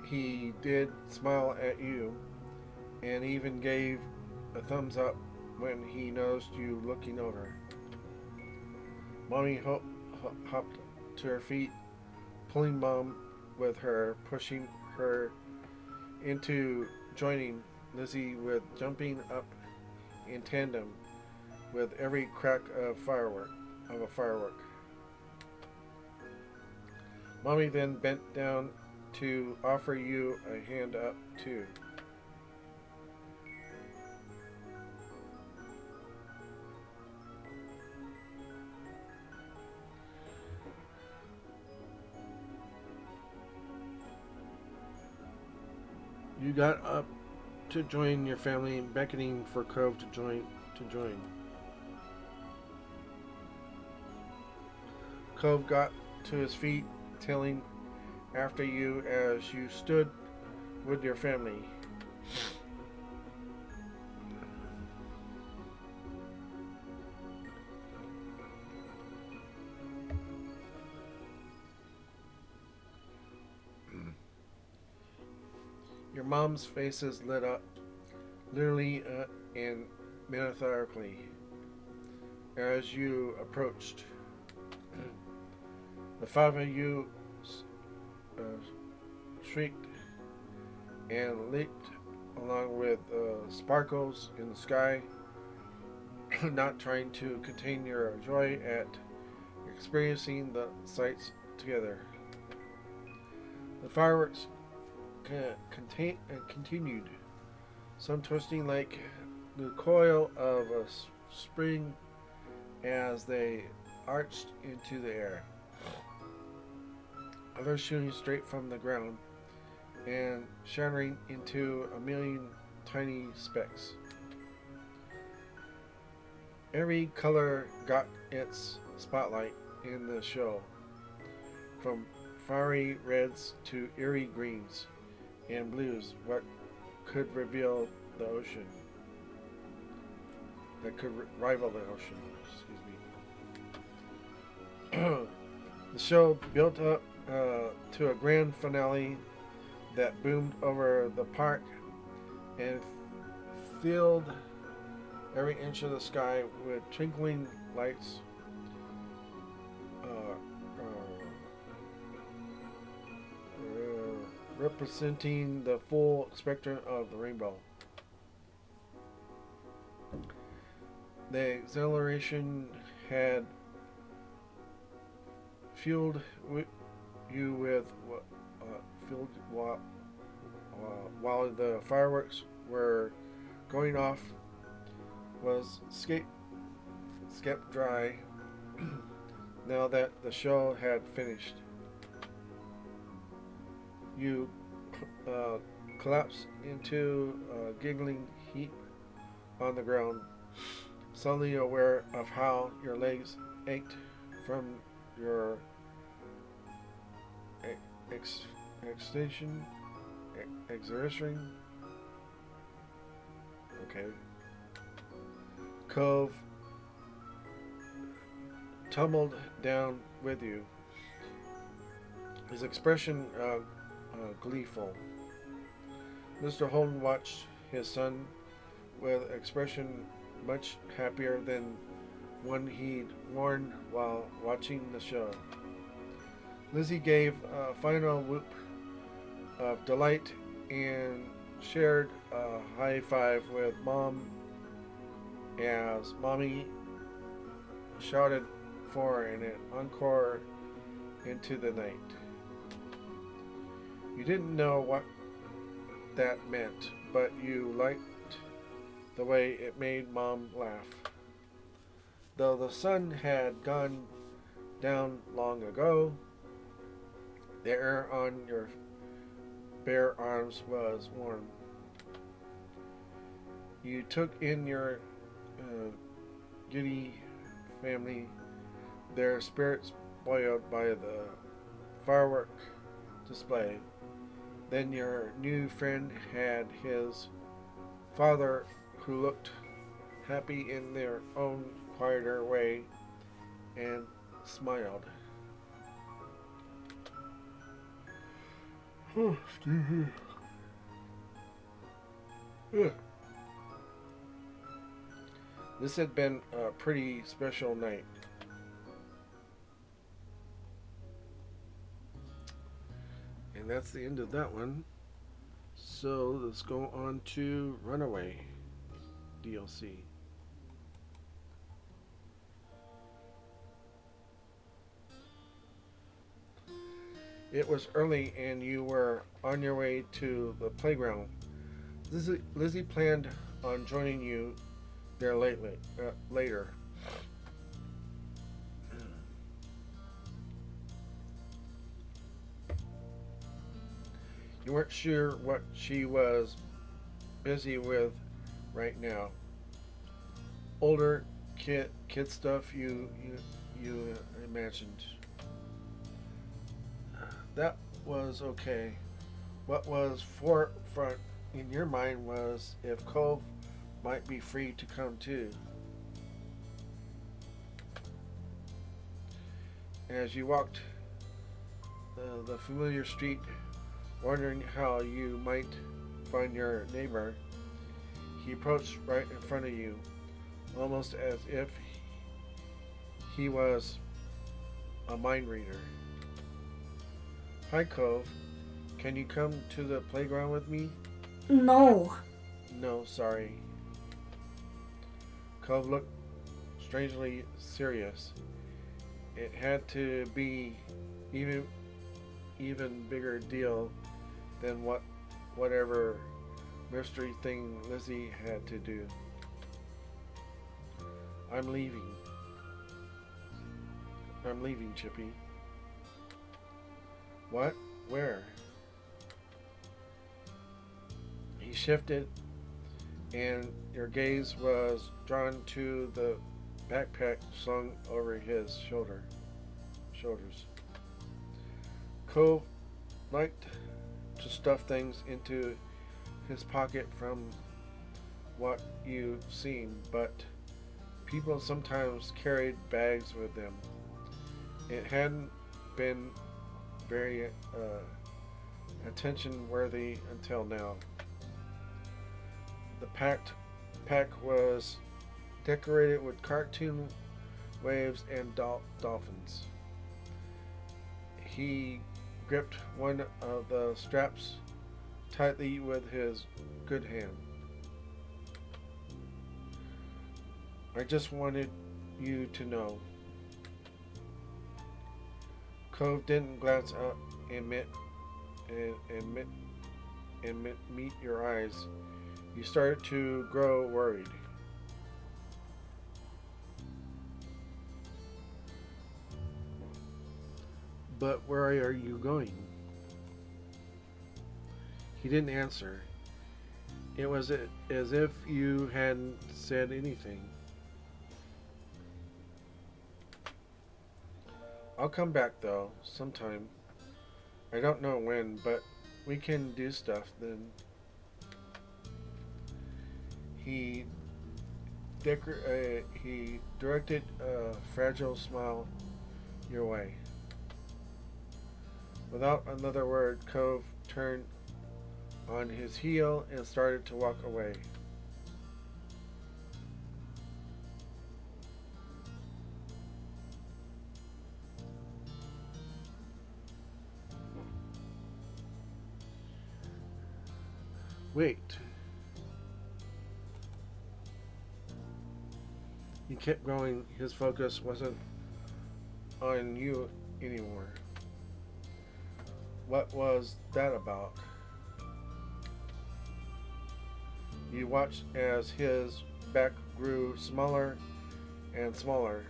He did smile at you, and even gave a thumbs up when he noticed you looking over. Mommy hopped to her feet, pulling Mom with her, pushing her into joining Lizzie with jumping up in tandem with every crack of a firework. Mommy then bent down to offer you a hand up too. You got up to join your family, beckoning for Cove to join. Cove got to his feet, tailing after you as you stood with your family. Your mom's faces lit up, literally and metaphorically, as you approached. The five of you shrieked and leaped along with sparkles in the sky, not trying to contain your joy at experiencing the sights together. The fireworks continued, some twisting like the coil of a spring as they arched into the air, others shooting straight from the ground and shattering into a million tiny specks. Every color got its spotlight in the show, from fiery reds to eerie greens and blues, what could reveal the ocean, that could rival the ocean, excuse me. The show built up to a grand finale that boomed over the park and filled every inch of the sky with twinkling lights, representing the full spectrum of the rainbow. The exhilaration had fueled you with while the fireworks were going off was kept dry now that the show had finished. You collapsed into a giggling heap on the ground, suddenly aware of how your legs ached from your exertion. Okay. Cove tumbled down with you, his expression gleeful. Mr. Holden watched his son with expression much happier than one he'd worn while watching the show. Lizzie gave a final whoop of delight and shared a high five with Mom as Mommy shouted for an encore into the night. You didn't know what that meant, but you liked the way it made Mom laugh. Though the sun had gone down long ago, the air on your bare arms was warm. You took in your giddy family, their spirits buoyed by the firework display. Then your new friend had his father, who looked happy in their own quieter way and smiled. Oh, excuse me. Yeah. This had been a pretty special night. And that's the end of that one. So let's go on to Runaway DLC. It was early and you were on your way to the playground. Lizzie planned on joining you there later. You weren't sure what she was busy with right now. Older kid stuff you imagined. That was okay. What was forefront in your mind was if Cove might be free to come too. As you walked the familiar street, wondering how you might find your neighbor. He approached right in front of you, almost as if he was a mind reader. Hi, Cove. Can you come to the playground with me? No. No, sorry. Cove looked strangely serious. It had to be even bigger deal than whatever mystery thing Lizzie had to do. I'm leaving, Chippy. What? Where? He shifted, and your gaze was drawn to the backpack slung over his shoulders. Cove liked to stuff things into his pocket from what you've seen, but people sometimes carried bags with them. It hadn't been very attention worthy until now. The pack was decorated with cartoon waves and dolphins. He gripped one of the straps tightly with his good hand. I just wanted you to know. Cove didn't glance up and meet your eyes. You started to grow worried. But where are you going? He didn't answer. It was as if you hadn't said anything. I'll come back though, sometime. I don't know when, but we can do stuff then. He directed a fragile smile your way. Without another word, Cove turned on his heel and started to walk away. Wait. He kept going. His focus wasn't on you anymore. What was that about? You watched as his back grew smaller and smaller.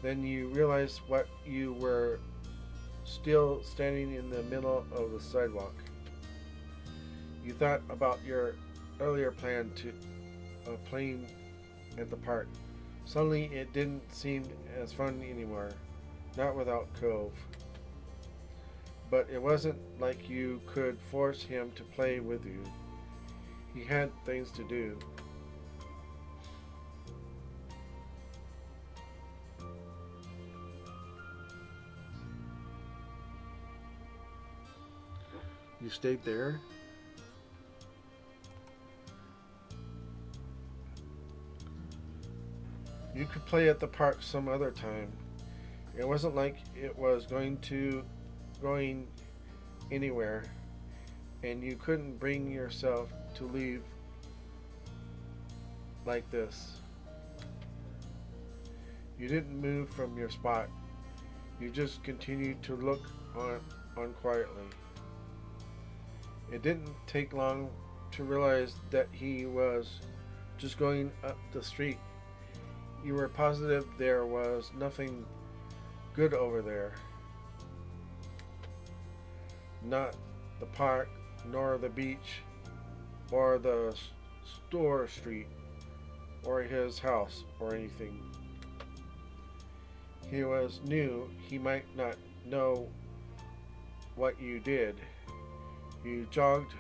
Then you realized what you were still standing in the middle of the sidewalk. You thought about your earlier plan of playing at the park. Suddenly it didn't seem as fun anymore. Not without Cove. But it wasn't like you could force him to play with you. He had things to do. You stayed there? You could play at the park some other time. It wasn't like it was going anywhere, and you couldn't bring yourself to leave like this. You didn't move from your spot. You just continued to look on quietly. It didn't take long to realize that he was just going up the street. You were positive there was nothing good over there. Not the park, nor the beach, or the store street, or his house, or anything. He was new. He might not know what you did. You jogged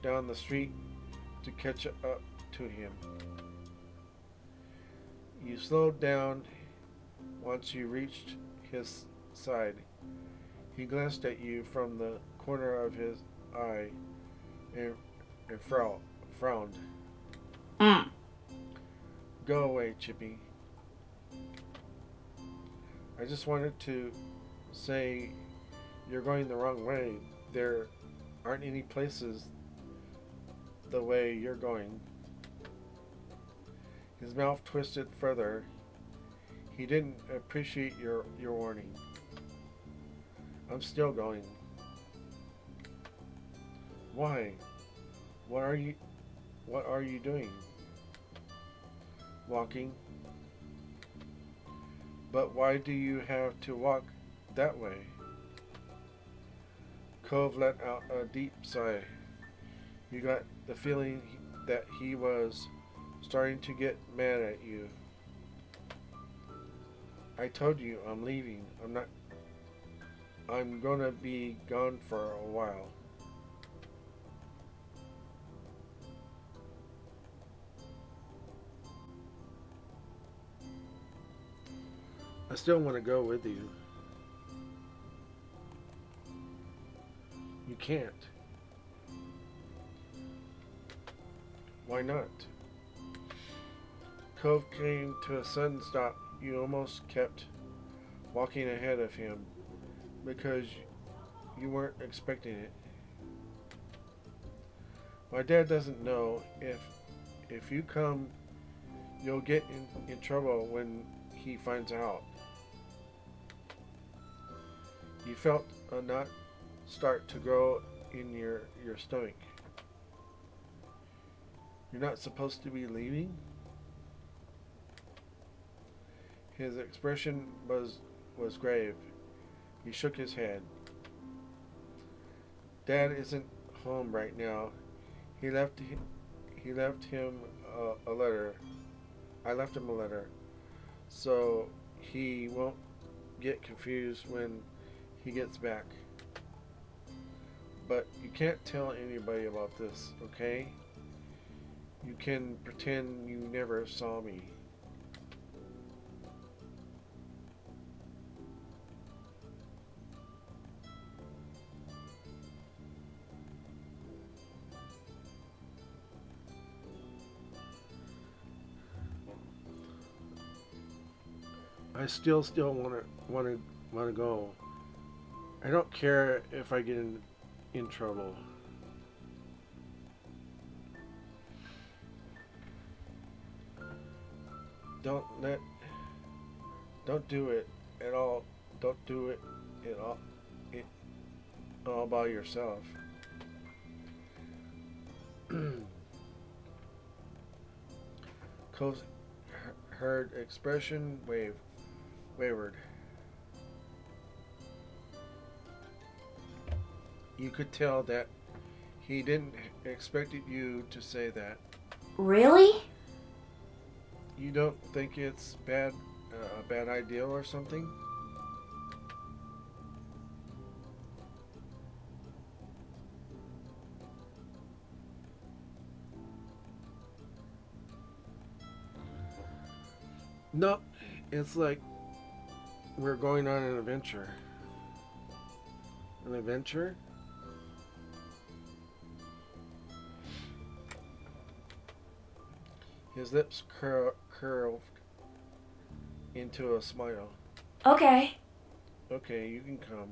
down the street to catch up to him. You slowed down once you reached his side. He glanced at you from the corner of his eye and and frowned. Mm. Go away, Chippy. I just wanted to say you're going the wrong way. There aren't any places the way you're going. His mouth twisted further. He didn't appreciate your warning. I'm still going. Why? What are you doing? Walking. But why do you have to walk that way? Cove let out a deep sigh. You got the feeling that he was starting to get mad at you. I told you I'm leaving. I'm gonna be gone for a while. I still want to go with you. You can't. Why not? Cove came to a sudden stop. You almost kept walking ahead of him because you weren't expecting it. My dad doesn't know if you come, you'll get in trouble when he finds out. You felt a knot start to grow in your stomach. You're not supposed to be leaving? His expression was grave. He shook his head. Dad isn't home right now. He left him a letter. I left him a letter, so he won't get confused when he gets back. But you can't tell anybody about this, okay? You can pretend you never saw me. I still want to go. I don't care if I get in trouble. Don't do it at all. Don't do it all by yourself. Cole's heard expression wavered. You could tell that he didn't expect you to say that. Really? You don't think it's a bad idea or something? No, it's like we're going on an adventure. An adventure? His lips curled into a smile. Okay. Okay, you can come.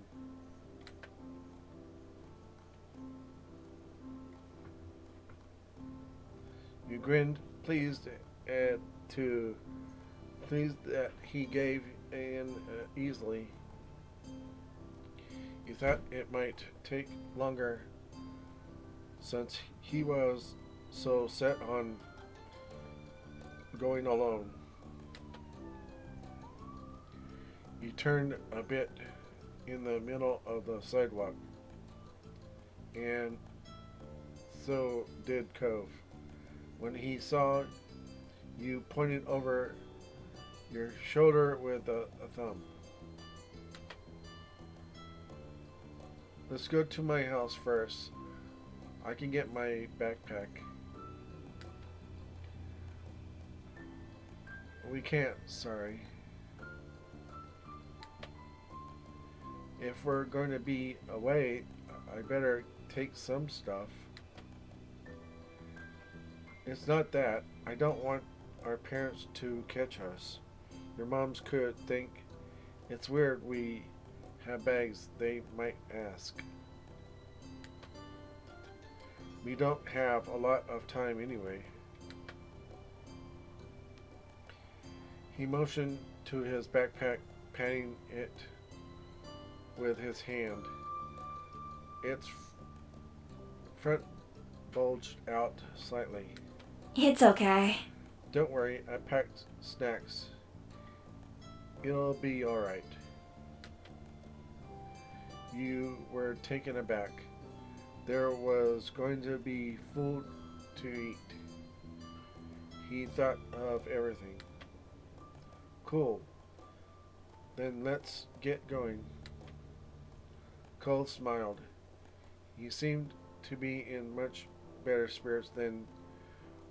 You grinned, pleased that he gave in easily. You thought it might take longer since he was so set on going alone. You turned a bit in the middle of the sidewalk, and so did Cove. When he saw you pointed over your shoulder with a thumb. Let's go to my house first. I can get my backpack. We can't, sorry. If we're going to be away, I better take some stuff. It's not that. I don't want our parents to catch us. Your moms could think it's weird we have bags, they might ask. We don't have a lot of time anyway. He motioned to his backpack, patting it with his hand. Its front bulged out slightly. It's okay. Don't worry, I packed snacks. It'll be alright. You were taken aback. There was going to be food to eat. He thought of everything. Cool. Then let's get going. Cole smiled. He seemed to be in much better spirits than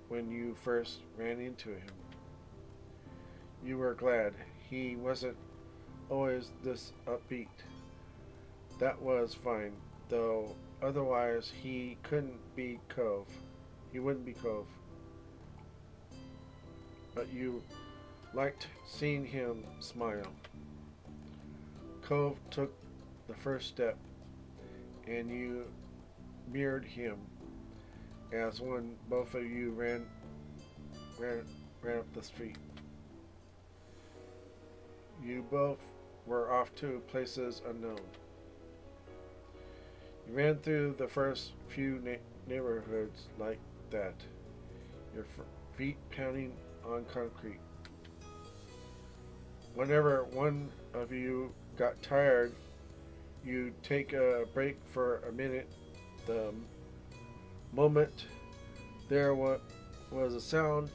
when you first ran into him. You were glad. He wasn't always this upbeat. That was fine, though otherwise he couldn't be Cove. He wouldn't be Cove. But you liked seeing him smile. Cove took the first step, and you mirrored him as when both of you ran up the street. You both were off to places unknown. You ran through the first few neighborhoods like that, your feet pounding on concrete. Whenever one of you got tired, you'd take a break for a minute. The moment there was a sound,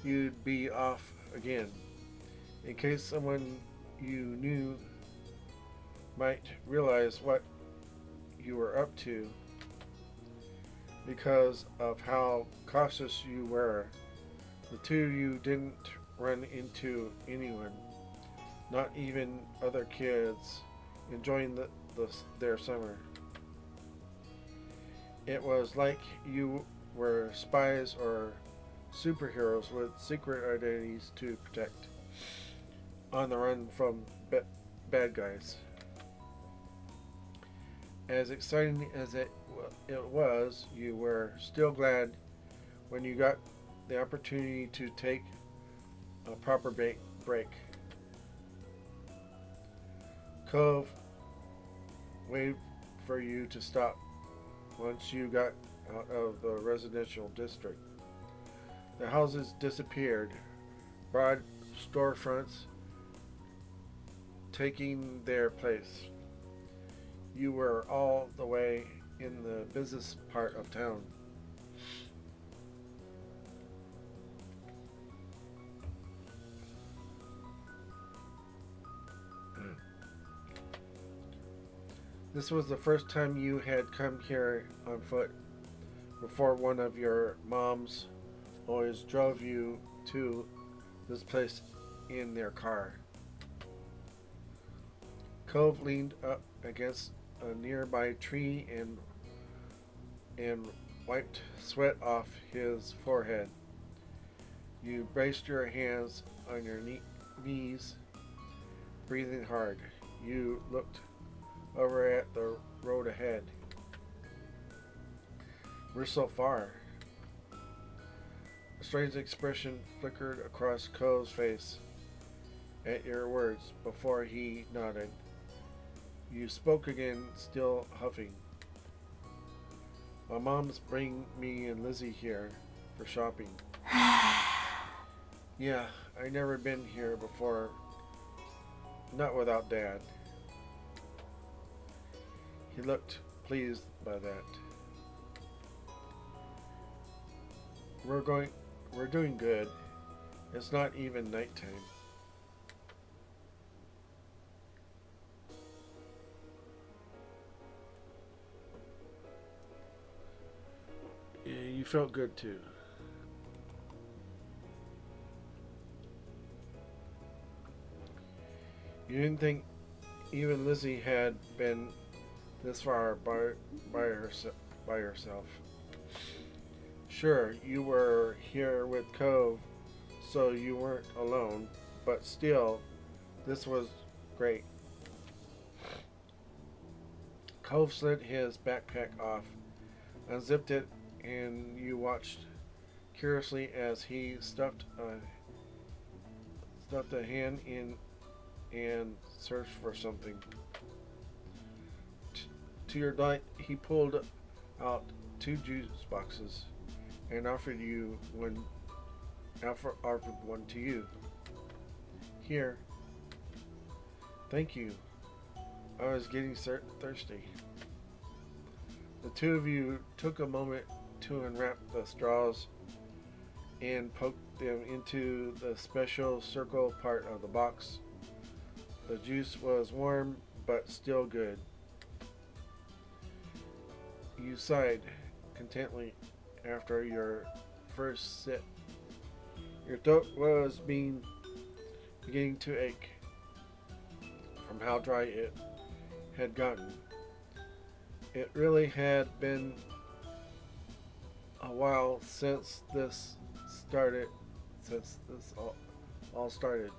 you'd be off again, in case someone you knew might realize what you were up to. Because of how cautious you were, the two of you didn't run into anyone, not even other kids enjoying their summer. It was like you were spies or superheroes with secret identities to protect, on the run from bad guys. As exciting as it was, you were still glad when you got the opportunity to take a proper break. Cove waited for you to stop once you got out of the residential district. The houses disappeared, broad storefronts taking their place. You were all the way in the business part of town. This was the first time you had come here on foot. Before, one of your moms always drove you to this place in their car. Cove leaned up against a nearby tree and wiped sweat off his forehead. You braced your hands on your knees, breathing hard. You looked over at the road ahead. We're so far. A strange expression flickered across Cole's face at your words before he nodded. You spoke again, still huffing. My mom's bringing me and Lizzie here for shopping. Yeah, I never been here before. Not without Dad. He looked pleased by that. We're doing good. It's not even nighttime. Yeah, you felt good too. You didn't think even Lizzie had been this far by herself. Sure, you were here with Cove, so you weren't alone, but still, this was great. Cove slid his backpack off, unzipped it, and you watched curiously as he stuffed a hand in and searched for something. To your delight, he pulled out two juice boxes and offered one to you. Here. Thank you. I was getting thirsty. The two of you took a moment to unwrap the straws and poked them into the special circle part of the box. The juice was warm but still good. You sighed contently after your first sip. Your throat was beginning to ache from how dry it had gotten. It really had been a while since this all started.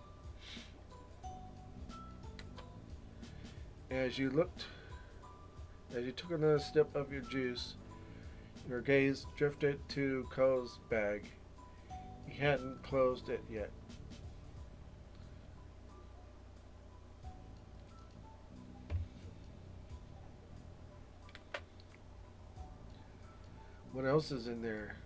As you took another sip of your juice, your gaze drifted to Cole's bag. He hadn't closed it yet. What else is in there?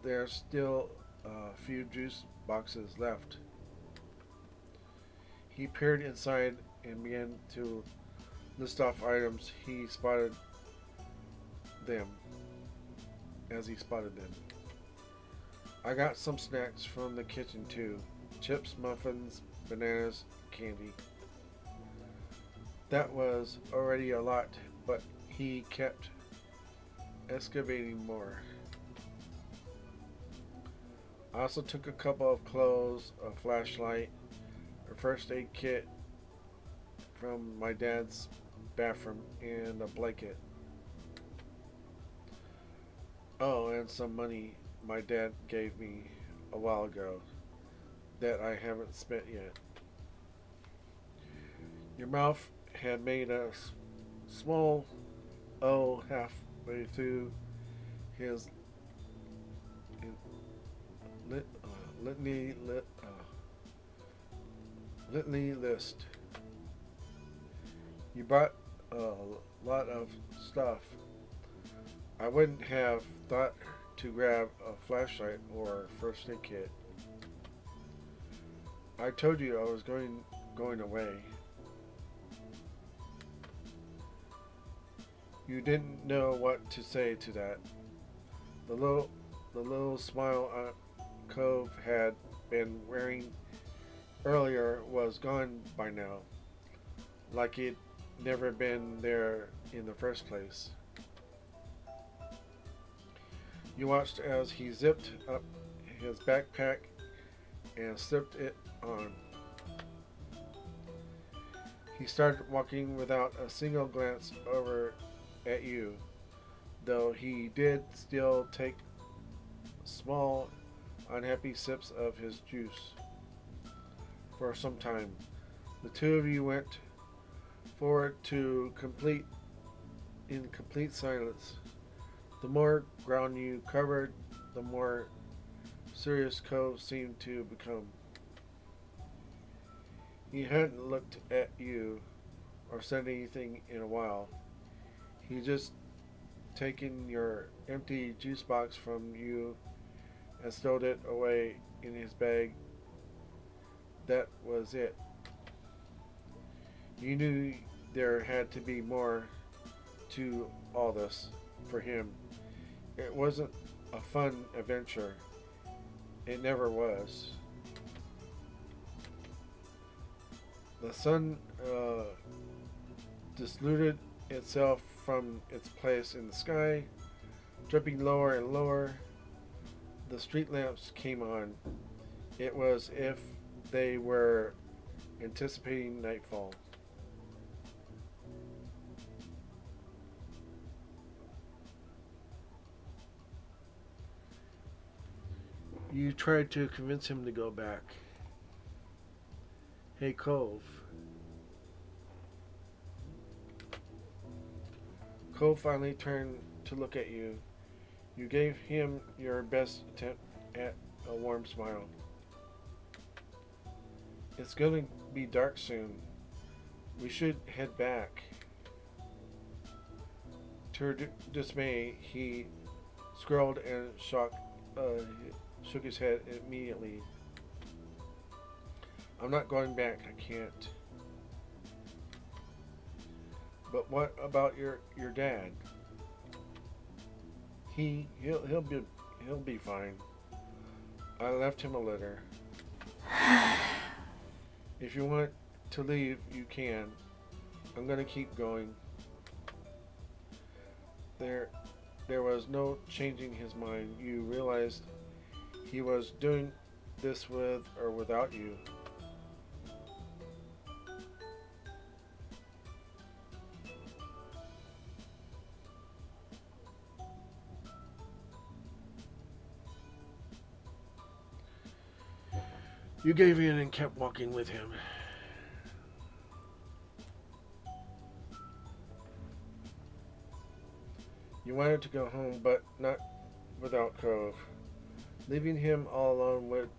There's still a few juice boxes left. He peered inside and began to list off items he spotted them. I got some snacks from the kitchen too. Chips, muffins, bananas, candy. That was already a lot, but he kept excavating more. I also took a couple of clothes, a flashlight, a first aid kit from my dad's bathroom, and a blanket. Oh, and some money my dad gave me a while ago that I haven't spent yet. Your mouth had made a small O halfway through his litany list. You bought a lot of stuff. I wouldn't have thought to grab a flashlight or first aid kit. I told you I was going away. You didn't know what to say to that. The little smile Cove had been wearing earlier was gone by now, like it never been there in the first place. You watched as he zipped up his backpack and slipped it on. He started walking without a single glance over at you, though he did still take small, unhappy sips of his juice. For some time, the two of you went forward in complete silence. The more ground you covered, the more serious Cove seemed to become. He hadn't looked at you or said anything in a while. He just taken your empty juice box from you and stowed it away in his bag. That was it. You knew there had to be more to all this for him. It wasn't a fun adventure. It never was. The sun diluted itself from its place in the sky, dripping lower and lower. The street lamps came on. It was as if they were anticipating nightfall. You tried to convince him to go back. Hey, Cove. Cove finally turned to look at you. You gave him your best attempt at a warm smile. It's going to be dark soon. We should head back. To her dismay, he scowled and shook his head immediately. I'm not going back. I can't. But what about your dad? He'll be fine. I left him a letter. If you want to leave, you can. I'm gonna keep going. There was no changing his mind. You realized he was doing this with or without you. You gave in and kept walking with him. You wanted to go home, but not without Cove. Leaving him all alone would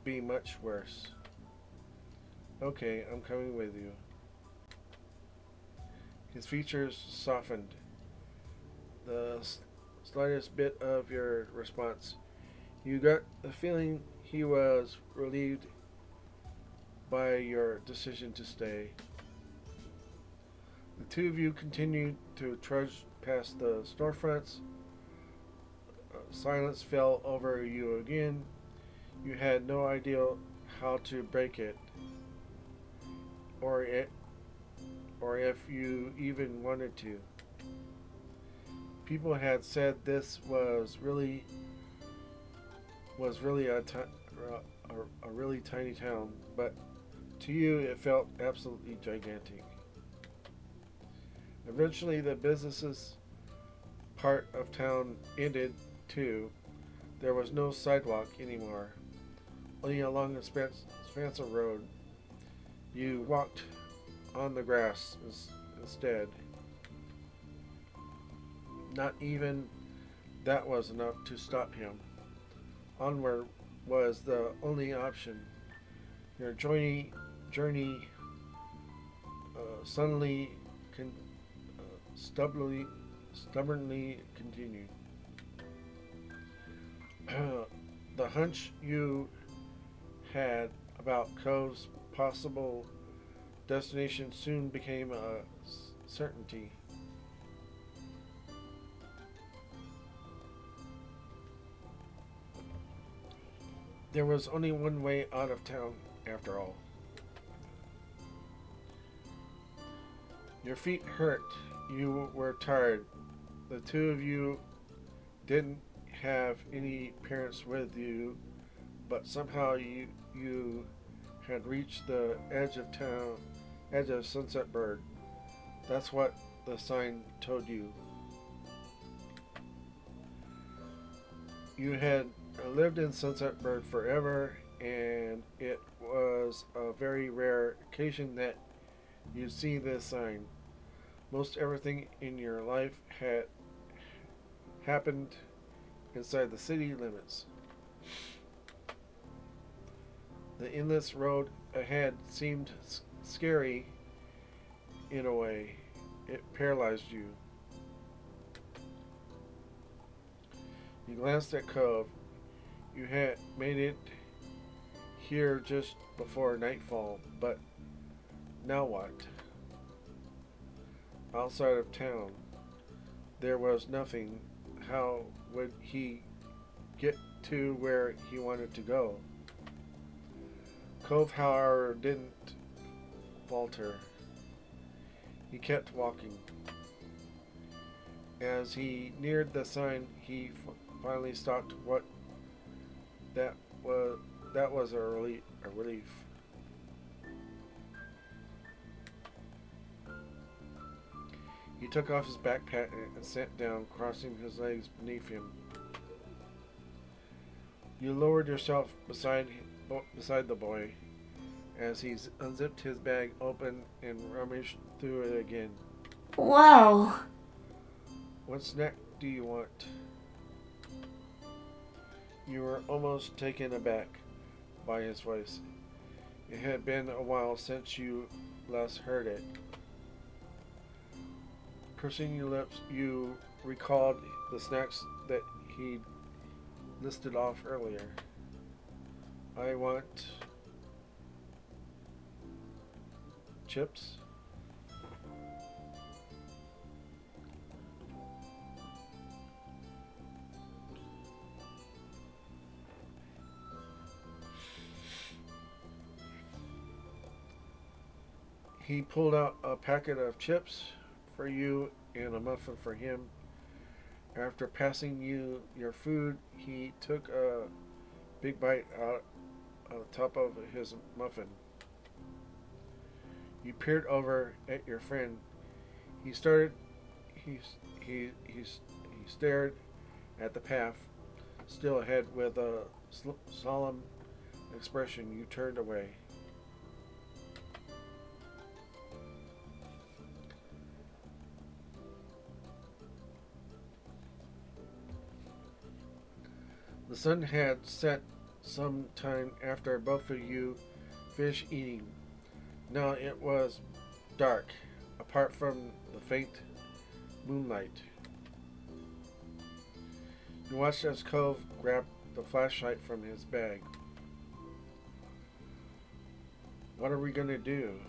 be much worse. Okay, I'm coming with you. His features softened. The slightest bit of your response. You got the feeling he was relieved by your decision to stay. The two of you continued to trudge past the storefronts. Silence fell over you again. You had no idea how to break it, or if you even wanted to. People had said this was really a really tiny town, but to you it felt absolutely gigantic. Eventually the businesses part of town ended too. There was no sidewalk anymore, only along the expanse of road. You walked on the grass instead. Not even that was enough to stop him. Onward was the only option. Your journey suddenly stubbornly continued. The hunch you had about Cove's possible destination soon became a certainty. There was only one way out of town, after all. Your feet hurt. You were tired. The two of you didn't have any parents with you, but somehow you had reached the edge of Sunset Bird. That's what the sign told you. You had lived in Sunset Bird forever, and it was a very rare occasion that you see this sign. Most everything in your life had happened inside the city limits. The endless road ahead seemed scary in a way. It paralyzed you. You glanced at Cove. You had made it here just before nightfall, but now what? Outside of town, there was nothing. How would he get to where he wanted to go? Cove, however, didn't falter. He kept walking. As he neared the sign, he finally stopped. That was a relief. He took off his backpack and sat down, crossing his legs beneath him. You lowered yourself beside the boy as he unzipped his bag open and rummaged through it again. Whoa. What snack do you want? You were almost taken aback by his voice. It had been a while since you last heard it. Pursing your lips, you recalled the snacks that he'd listed off earlier. I want chips. He pulled out a packet of chips for you and a muffin for him. After passing you your food, he took a big bite out of the top of his muffin. You peered over at your friend. He started. He stared at the path, still ahead with a solemn expression. You turned away. The sun had set some time after both of you finished eating. Now it was dark, apart from the faint moonlight. You watched as Cove grabbed the flashlight from his bag. What are we gonna do?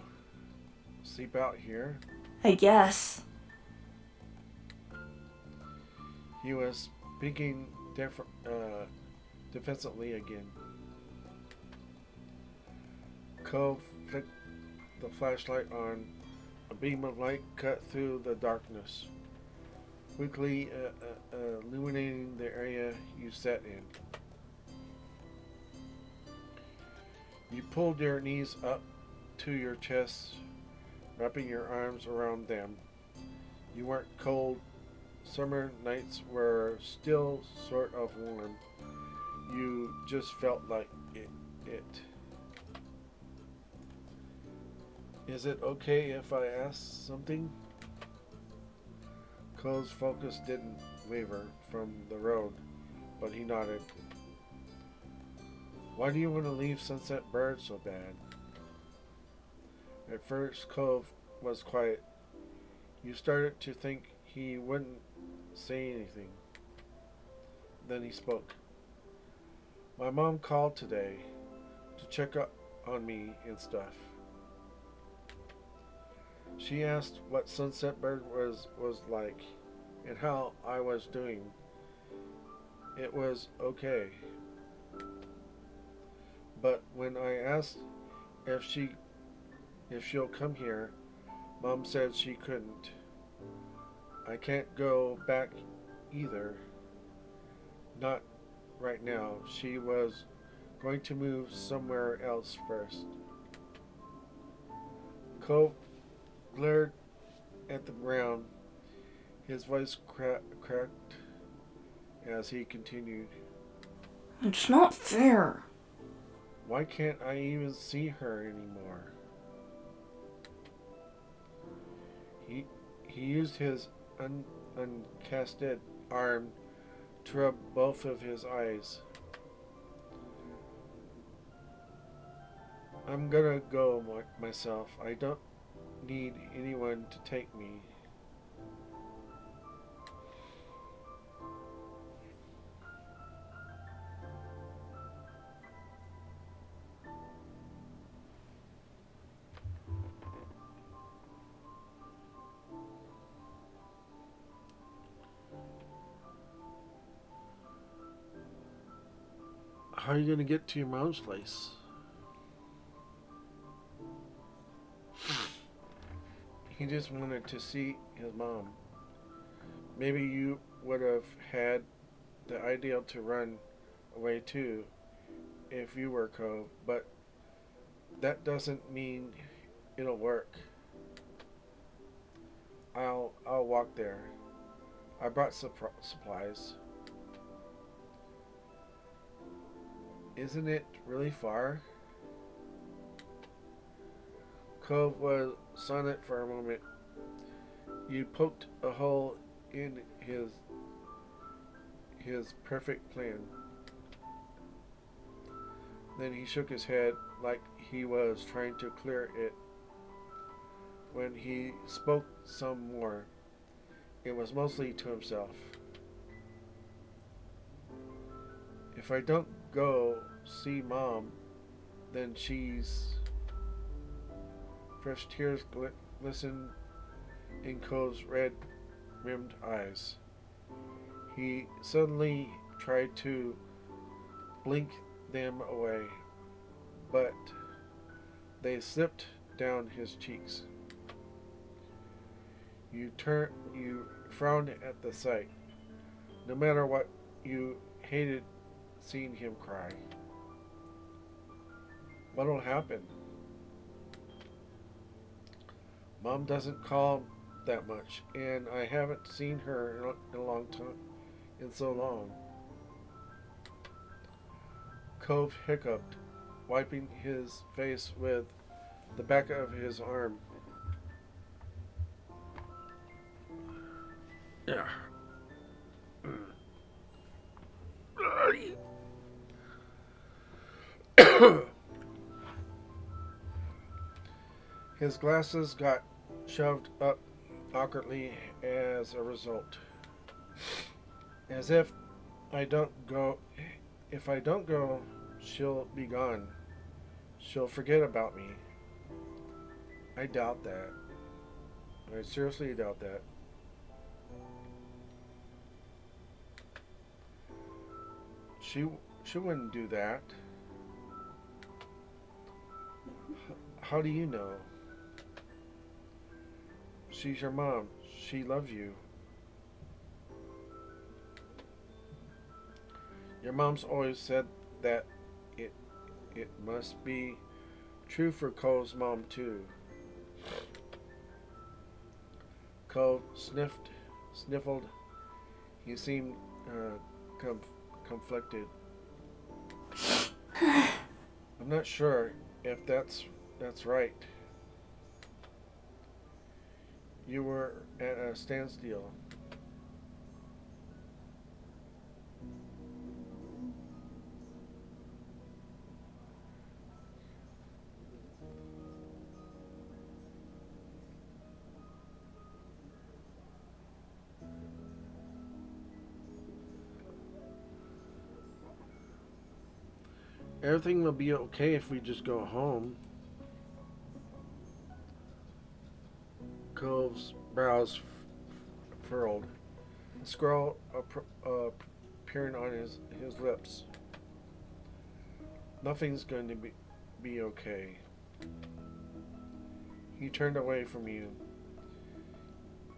Sleep out here? I guess. He was speaking defensively again. Cove flicked the flashlight on. A beam of light cut through the darkness, quickly illuminating the area you sat in. You pulled your knees up to your chest, wrapping your arms around them. You weren't cold. Summer nights were still sort of warm. You just felt like it. Is it okay if I ask something? Cole's focus didn't waver from the road, but he nodded. Why do you want to leave Sunset Bird so bad? At first, Cove was quiet. You started to think he wouldn't say anything. Then he spoke. My mom called today to check up on me and stuff. She asked what Sunset Bird was like and how I was doing. It was okay. But when I asked if she'll come here, Mom said she couldn't. I can't go back either. Not right now. She was going to move somewhere else first. Cove glared at the ground. His voice cracked as he continued. It's not fair. Why can't I even see her anymore? He used his uncasted arm to rub both of his eyes. I'm gonna go myself. I don't need anyone to take me. How are you gonna get to your mom's place? He just wanted to see his mom. Maybe you would have had the idea to run away too if you were Cove, but that doesn't mean it'll work. I'll walk there. I brought supplies. Isn't it really far? Cove was silent for a moment. You poked a hole in his perfect plan. Then he shook his head like he was trying to clear it. When he spoke some more, it was mostly to himself. If I don't go see Mom, then she's... Fresh tears glistened in Cole's red-rimmed eyes. He suddenly tried to blink them away, but they slipped down his cheeks. You frowned at the sight. No matter what, you hated seeing him cry. What'll happen? Mom doesn't call that much, and I haven't seen her in a long time, in so long. Cove hiccuped, wiping his face with the back of his arm. Yeah. His glasses got shoved up awkwardly as a result. As if I don't go, if I don't go, she'll be gone. She'll forget about me. I doubt that. I seriously doubt that. She wouldn't do that. How do you know? She's your mom. She loves you. Your mom's always said that it must be true for Cole's mom too. Cole sniffled. He seemed conflicted. I'm not sure if that's right. You were at a standstill. Everything will be okay if we just go home. Cove's brows furrowed. A scrawl appearing on his lips. Nothing's going to be okay. He turned away from you.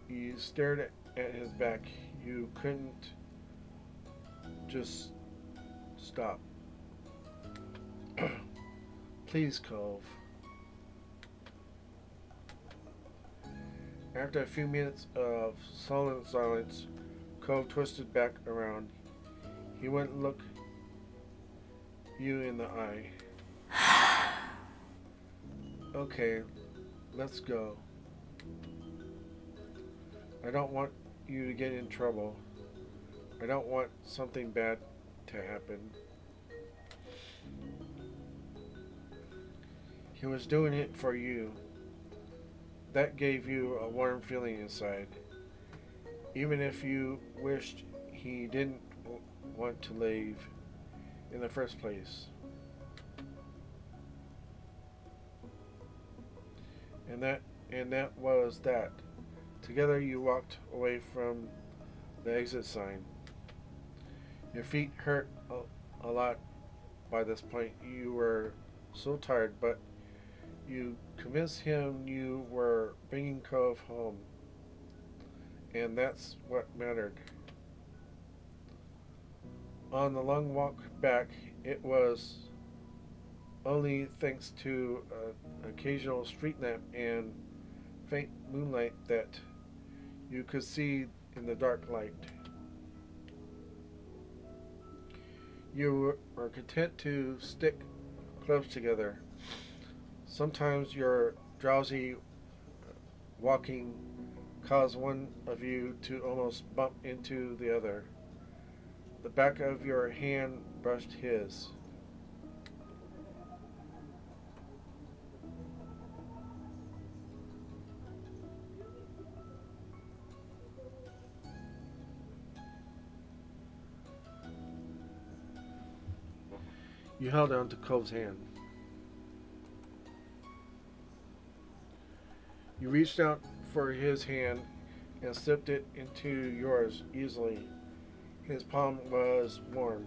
You stared at his back. You couldn't just stop. Please, Cove. After a few minutes of sullen silence, Cove twisted back around. He wouldn't look you in the eye. Okay, let's go. I don't want you to get in trouble. I don't want something bad to happen. He was doing it for you. That gave you a warm feeling inside. Even if you wished he didn't want to leave in the first place. And that was that. Together you walked away from the exit sign. Your feet hurt a lot by this point. You were so tired, but you convinced him you were bringing Cove home. And that's what mattered. On the long walk back, it was only thanks to an occasional street lamp and faint moonlight that you could see in the dark light. You were content to stick close together. Sometimes your drowsy walking caused one of you to almost bump into the other. The back of your hand brushed his. You held on to Cove's hand. You reached out for his hand and slipped it into yours easily. His palm was warm.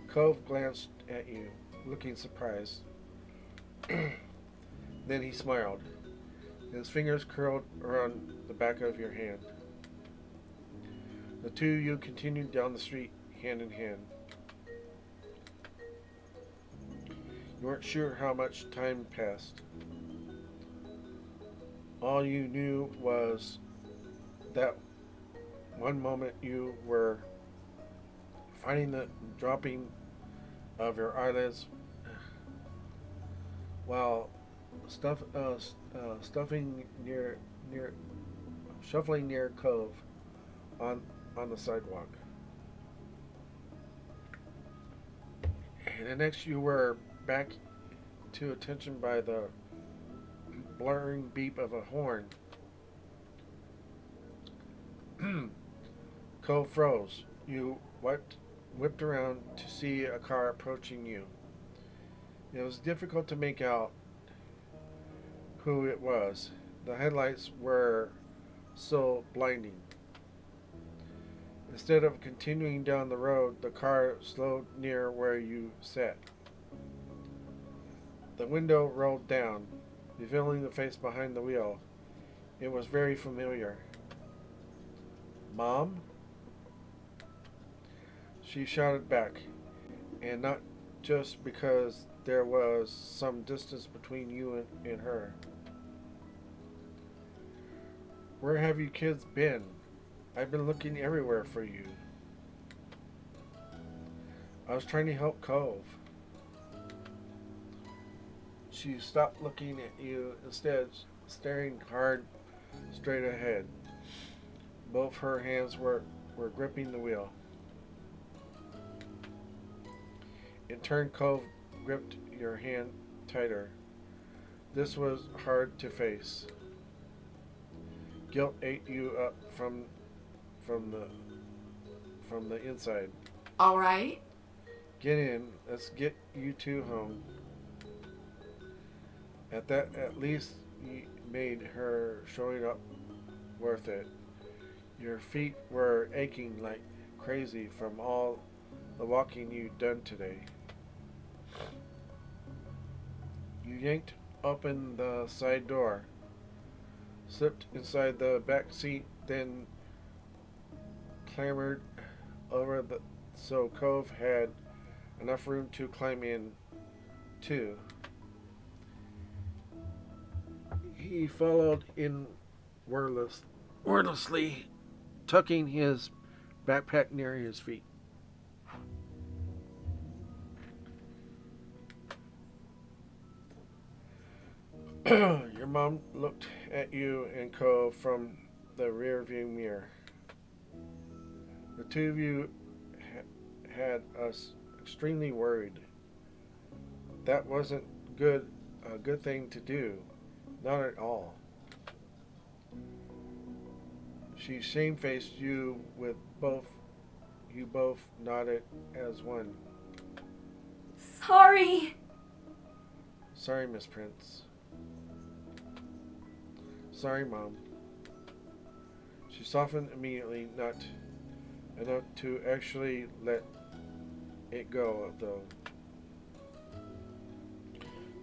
Cove glanced at you, looking surprised. Then he smiled. His fingers curled around the back of your hand. The two of you continued down the street, hand in hand. You weren't sure how much time passed. All you knew was that one moment you were finding the dropping of your eyelids while shuffling near Cove on the sidewalk. And the next you were back to attention by the blaring beep of a horn. Cove froze. You whipped around to see a car approaching you. It was difficult to make out who it was. The headlights were so blinding. Instead of continuing down the road, the car slowed near where you sat. The window rolled down, revealing the face behind the wheel. It was very familiar. "Mom?" She shouted back, and not just because there was some distance between you and her. "Where have you kids been? I've been looking everywhere for you." "I was trying to help Cove." She stopped looking at you, instead staring hard straight ahead. Both her hands were gripping the wheel. In turn, Cove gripped your hand tighter. This was hard to face. Guilt ate you up from the inside. All right. "Get in. Let's get you two home." At least you made her showing up worth it. Your feet were aching like crazy from all the walking you'd done today. You yanked open the side door, slipped inside the back seat, then clambered over so Cove had enough room to climb in too. He followed in wordlessly, tucking his backpack near his feet. Your mom looked at you and Cove from the rear view mirror. The two of you had us extremely worried. That wasn't a good thing to do. Not at all. She shamefaced you with you both nodded as one. Sorry. "Sorry, Miss Prince." "Sorry, Mom." She softened immediately, not enough to actually let it go, though.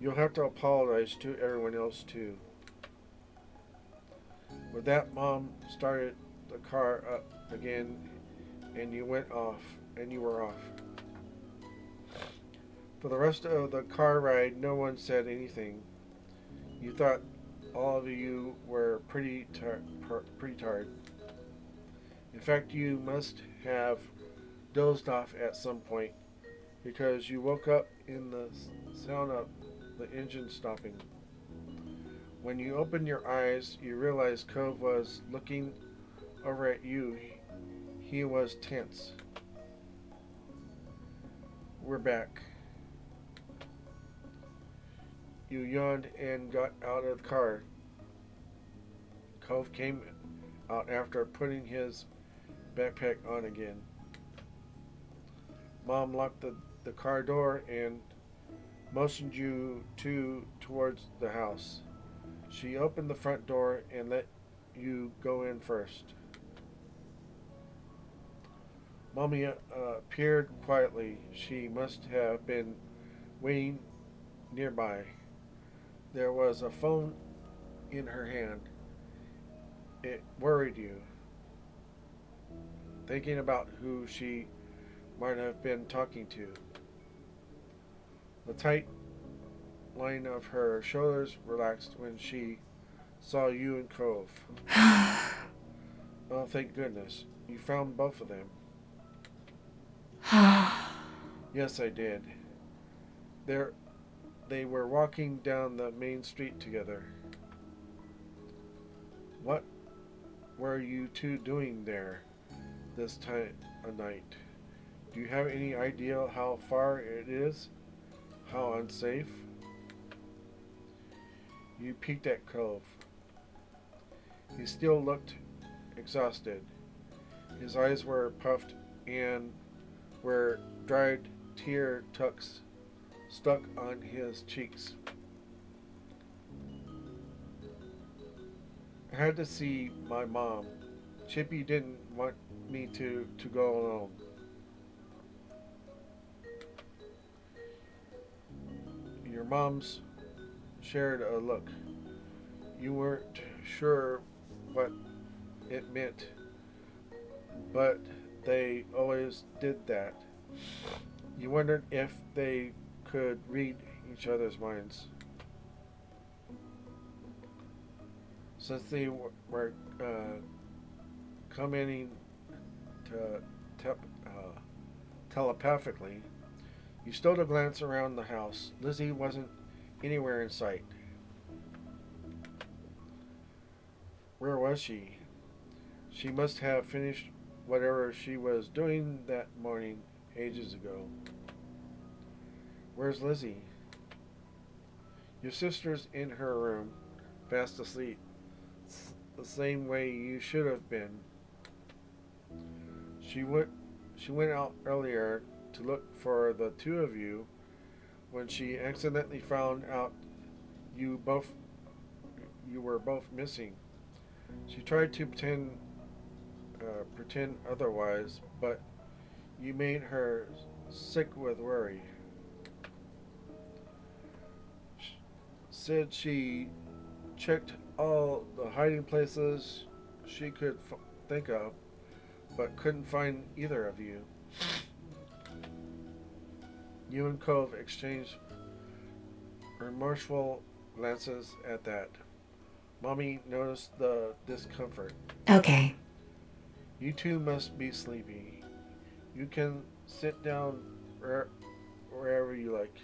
"You'll have to apologize to everyone else, too." With that, Mom started the car up again, and you were off. For the rest of the car ride, no one said anything. You thought all of you were pretty tired. In fact, you must have dozed off at some point, because you woke up in the sound of the engine stopping. When you opened your eyes, you realized Cove was looking over at you. He was tense. We're back. You yawned and got out of the car. Cove came out after putting his backpack on again. Mom locked the car door and motioned you two towards the house. She opened the front door and let you go in first. Mommy appeared quietly. She must have been waiting nearby. There was a phone in her hand. It worried you, thinking about who she might have been talking to. The tight line of her shoulders relaxed when she saw you and Cove. Oh, thank goodness. You found both of them. Yes, I did. They were walking down the main street together. What were you two doing there this time of night? Do you have any idea how far it is? How unsafe? You peeked at Cove. He still looked exhausted. His eyes were puffed and were dried tear tucks stuck on his cheeks. I had to see my mom. Chippy didn't want me to go alone. Your moms shared a look. You weren't sure what it meant, but they always did that. You wondered if they could read each other's minds. Since they were commenting telepathically, you stole a glance around the house. Lizzie wasn't anywhere in sight. Where was she? She must have finished whatever she was doing that morning ages ago. Where's Lizzie? Your sister's in her room, fast asleep. The same way you should have been. She went out earlier to look for the two of you when she accidentally found out you were both missing. She tried to pretend otherwise, but you made her sick with worry. Said she checked all the hiding places she could think of, but couldn't find either of you. You and Cove exchanged remorseful glances at that. Mommy noticed the discomfort. Okay. You two must be sleepy. You can sit down wherever you like.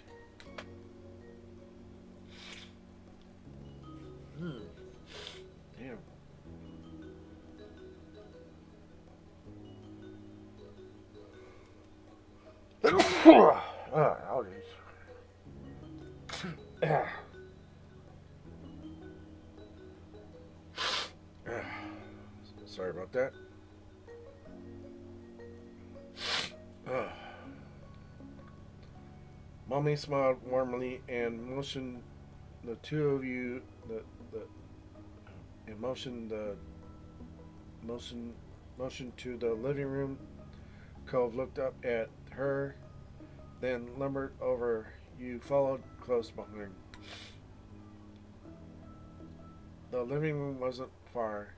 Damn. Allergies. Sorry about that. Mommy smiled warmly and motioned the two of you motion to the living room. Cove looked up at her, then lumbered over. You followed close behind. The living room wasn't far,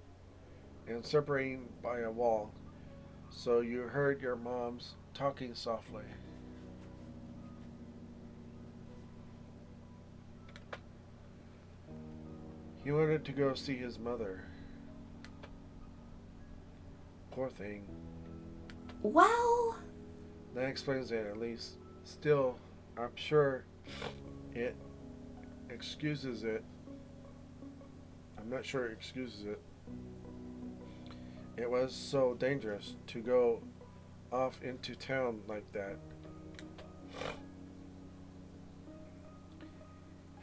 and separating by a wall, so you heard your moms talking softly. He wanted to go see his mother. Poor thing. Well, That explains it, at least. Still, I'm sure it excuses it. I'm not sure it excuses it. It was so dangerous to go off into town like that.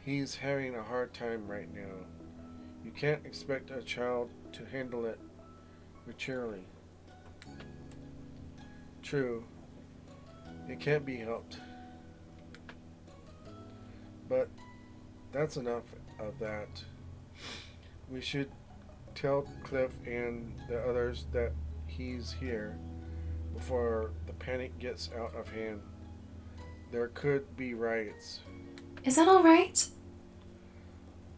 He's having a hard time right now. You can't expect a child to handle it maturely. True, it can't be helped. But that's enough of that. We should tell Cliff and the others that he's here before the panic gets out of hand. There could be riots. Is that all right?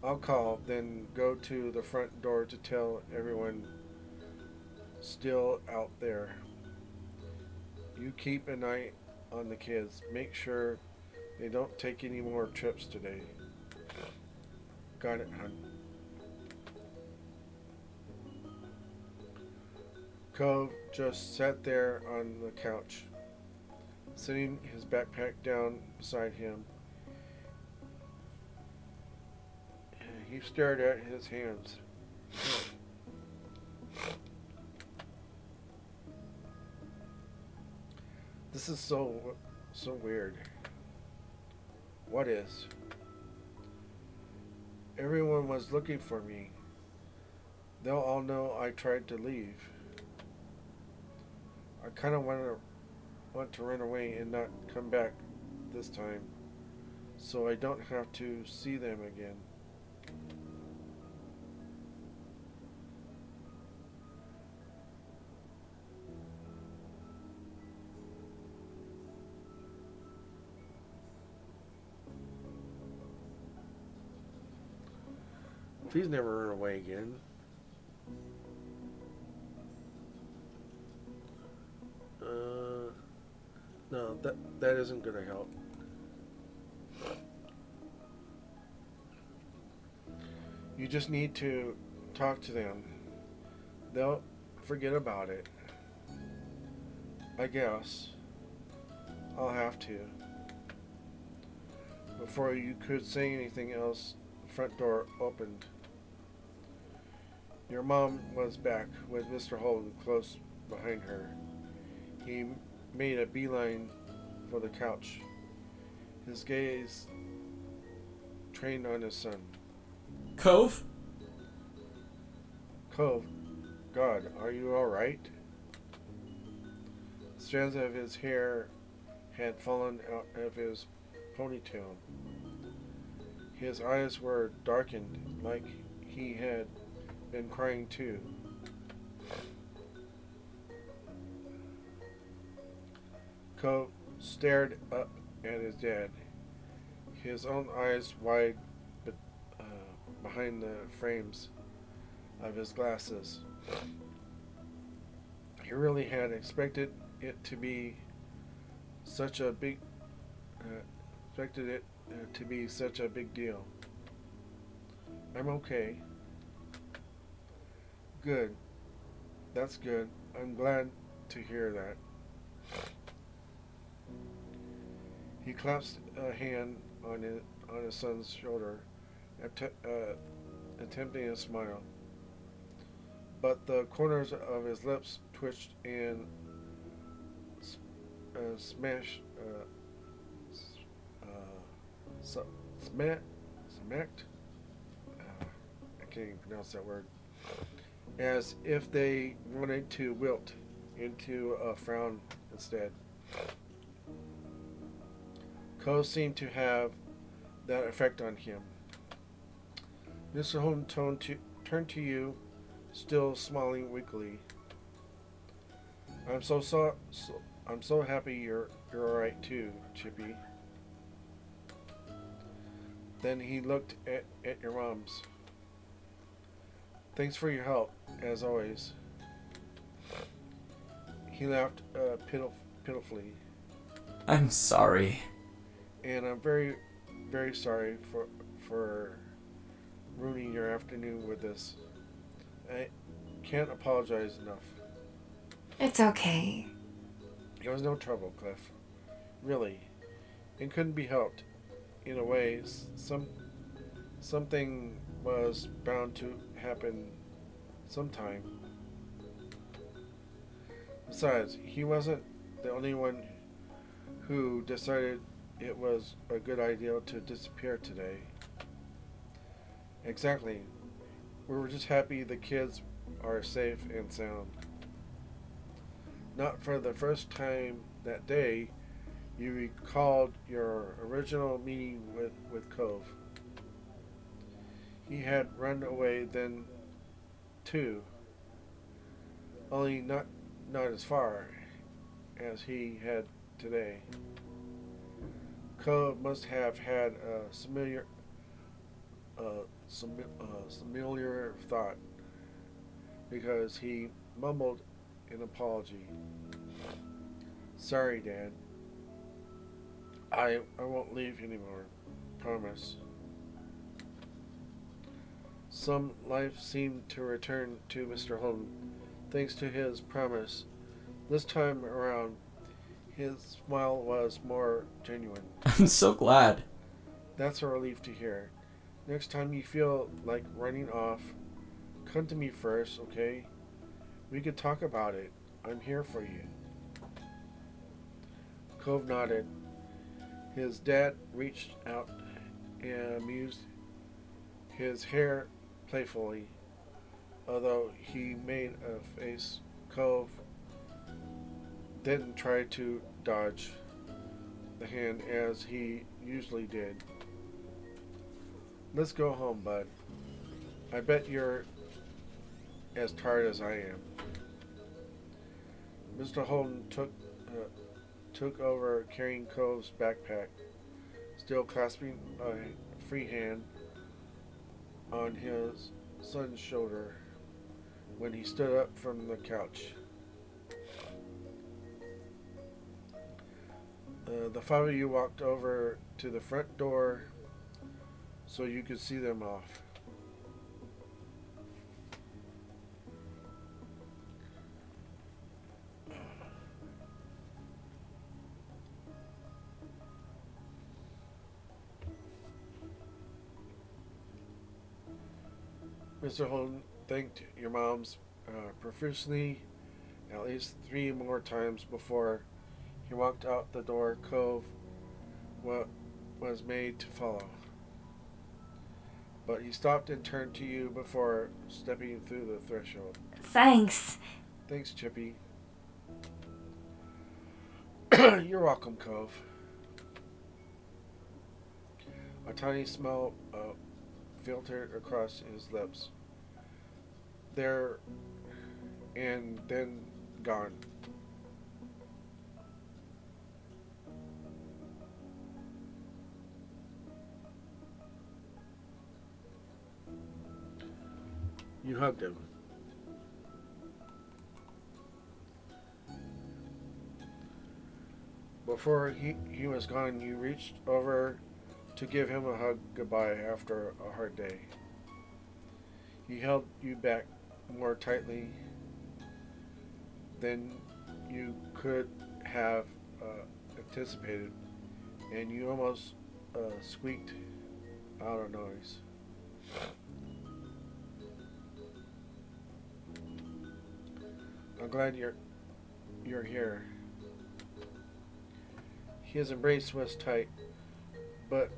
I'll call, then go to the front door to tell everyone still out there. You keep an eye on the kids. Make sure they don't take any more trips today. Got it, hon. Cove just sat there on the couch, sitting his backpack down beside him. He stared at his hands. This is so weird. What is? Everyone was looking for me. They'll all know I tried to leave. I kind of want to run away and not come back this time, so I don't have to see them again. Please never run away again. No, that isn't gonna help. You just need to talk to them. They'll forget about it. I guess I'll have to. Before you could say anything else, the front door opened. Your mom was back with Mr. Holden close behind her. He made a beeline for the couch, his gaze trained on his son. Cove? Cove, God, are you alright? Strands of his hair had fallen out of his ponytail. His eyes were darkened, like he had been crying too. Cove stared up at his dad, his own eyes wide behind the frames of his glasses. He really had expected it to be such a big deal. I'm okay. Good. That's good. I'm glad to hear that. He clasped a hand on his son's shoulder, attempting a smile. But the corners of his lips twitched and smacked. I can't even pronounce that word. As if they wanted to wilt into a frown instead. Cove seemed to have that effect on him. Mr. Holden turned to you, still smiling weakly. I'm so happy you're all right too, Chippy. Then he looked at your mom's. Thanks for your help, as always. He laughed pitifully. I'm sorry. And I'm very, very sorry for ruining your afternoon with this. I can't apologize enough. It's okay. It was no trouble, Cliff. Really. It couldn't be helped. In a way, something was bound to happen sometime. Besides, he wasn't the only one who decided it was a good idea to disappear today. Exactly. We were just happy the kids are safe and sound. Not for the first time that day, you recalled your original meeting with Cove. He had run away then, too, only not as far as he had today. Cove must have had a familiar thought, because he mumbled an apology. Sorry, Dad. I won't leave anymore. Promise. Some life seemed to return to Mr. Holden, thanks to his promise. This time around, his smile was more genuine. I'm so glad. That's a relief to hear. Next time you feel like running off, come to me first, okay? We could talk about it. I'm here for you. Cove nodded. His dad reached out and amused his hair playfully, although he made a face. Cove didn't try to dodge the hand as he usually did. Let's go home, bud. I bet you're as tired as I am. Mr. Holden took over carrying Cove's backpack, still clasping a free hand on his son's shoulder when he stood up from the couch. The five of you walked over to the front door so you could see them off. Mr. Holden thanked your moms profusely at least 3 more times before he walked out the door. Cove was made to follow, but he stopped and turned to you before stepping through the threshold. Thanks. Thanks, Chippy. You're welcome, Cove. A tiny smile filtered across his lips. There and then gone. You hugged him. Before he was gone, you reached over to give him a hug goodbye after a hard day. He held you back more tightly than you could have anticipated, and you almost squeaked out a noise. I'm glad you're here. His embrace was tight, but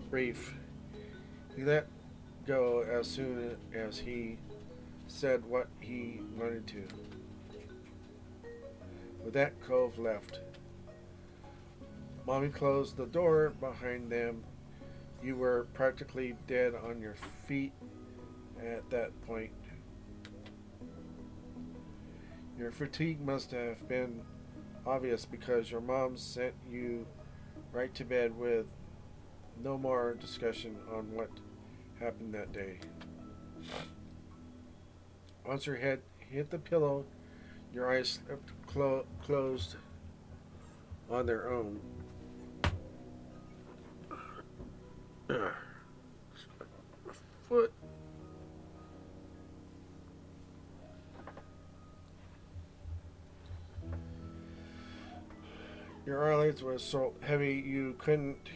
brief. He let go as soon as he said what he wanted to. With that, Cove left. Mommy closed the door behind them. You were practically dead on your feet at that point. Your fatigue must have been obvious because your mom sent you right to bed with no more discussion on what happened that day. Once your head hit the pillow, your eyes slipped closed on their own. Foot. Your eyelids were so heavy you couldn't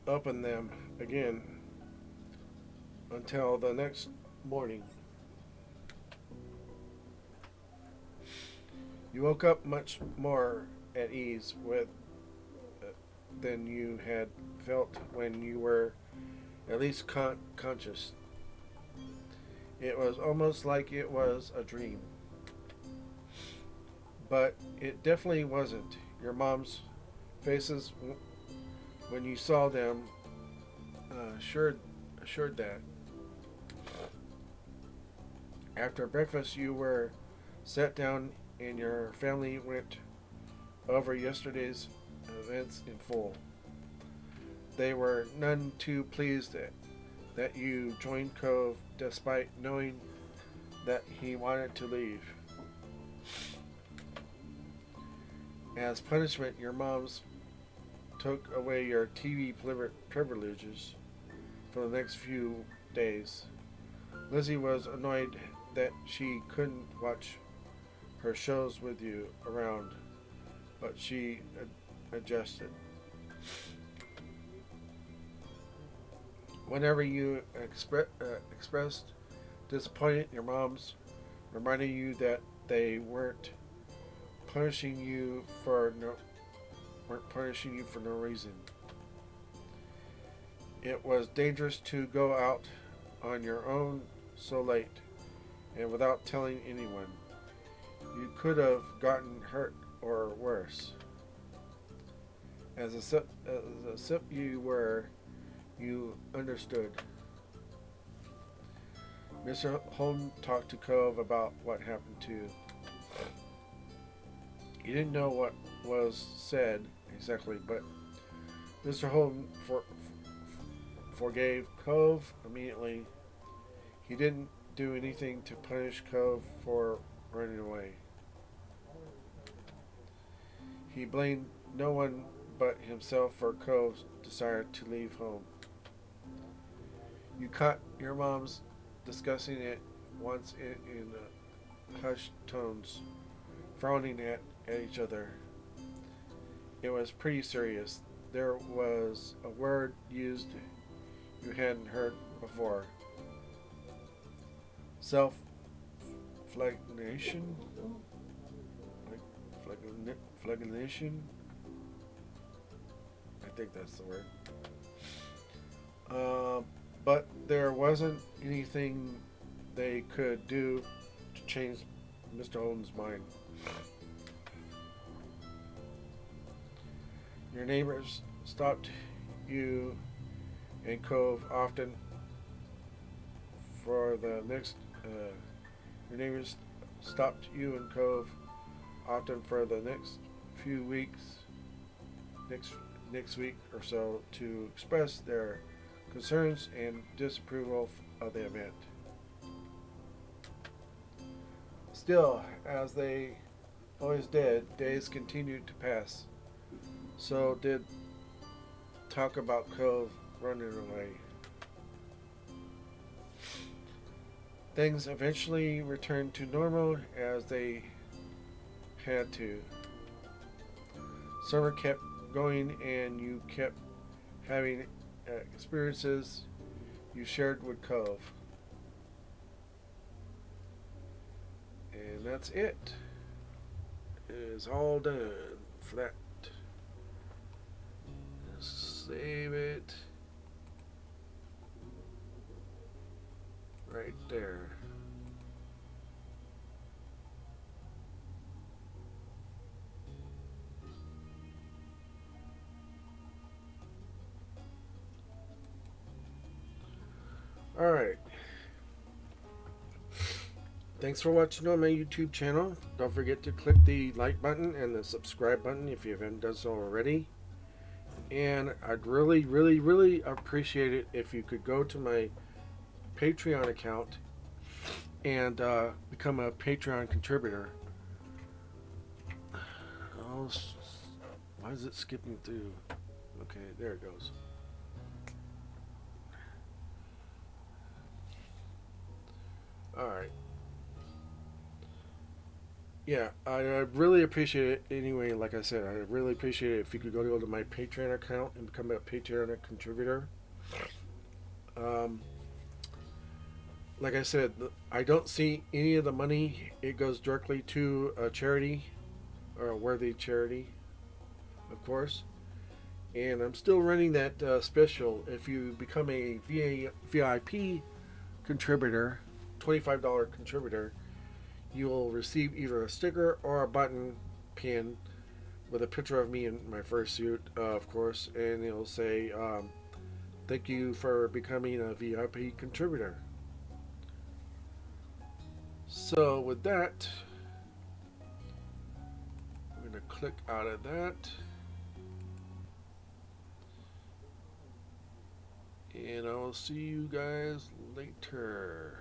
open them again until the next morning. You woke up much more at ease with than you had felt when you were at least conscious. It was almost like it was a dream. But it definitely wasn't. Your mom's faces, when you saw them, assured that. After breakfast, you were sat down and your family went over yesterday's events in full. They were none too pleased that you joined Cove despite knowing that he wanted to leave. As punishment, your moms took away your TV privileges for the next few days. Lizzie was annoyed that she couldn't watch her shows with you around, but she adjusted. Whenever you expressed disappointment, your moms reminded you that they weren't punishing you for no reason. It was dangerous to go out on your own so late and without telling anyone. You could have gotten hurt or worse. As a sip you were, you understood. Mr. Holden talked to Cove about what happened to you. He didn't know what was said exactly, but Mr. Holden forgave Cove immediately. He didn't do anything to punish Cove for running away. He blamed no one but himself for Cove's desire to leave home. You caught your moms discussing it once in hushed tones, frowning at each other. It was pretty serious. There was a word used you hadn't heard before. Self-flagellation? Flagellation? I think that's the word. But there wasn't anything they could do to change Mr. Holden's mind. Your neighbors stopped you and Cove often for the next. Your neighbors stopped you and Cove often for the next few weeks, next week or so, to express their concerns and disapproval of the event. Still, as they always did, days continued to pass. So did talk about Cove running away. Things eventually returned to normal as they had to. Summer kept going and you kept having experiences you shared with Cove. And that's it. It is all done for that. Save it right there. All right. Thanks for watching on my YouTube channel. Don't forget to click the like button and the subscribe button if you haven't done so already. And I'd really, really, really appreciate it if you could go to my Patreon account and become a Patreon contributor. Oh, why is it skipping through? Okay, there it goes. Alright. Yeah, I really appreciate it. Anyway, like I said, I really appreciate it if you could go to my Patreon account and become a Patreon contributor. Um, like I said, I don't see any of the money. It goes directly to a charity, or a worthy charity, of course. And I'm still running that special. If you become a VIP contributor, $25 contributor, you will receive either a sticker or a button pin with a picture of me in my fursuit, of course, and it'll say, thank you for becoming a VIP contributor. So, with that, I'm going to click out of that. And I will see you guys later.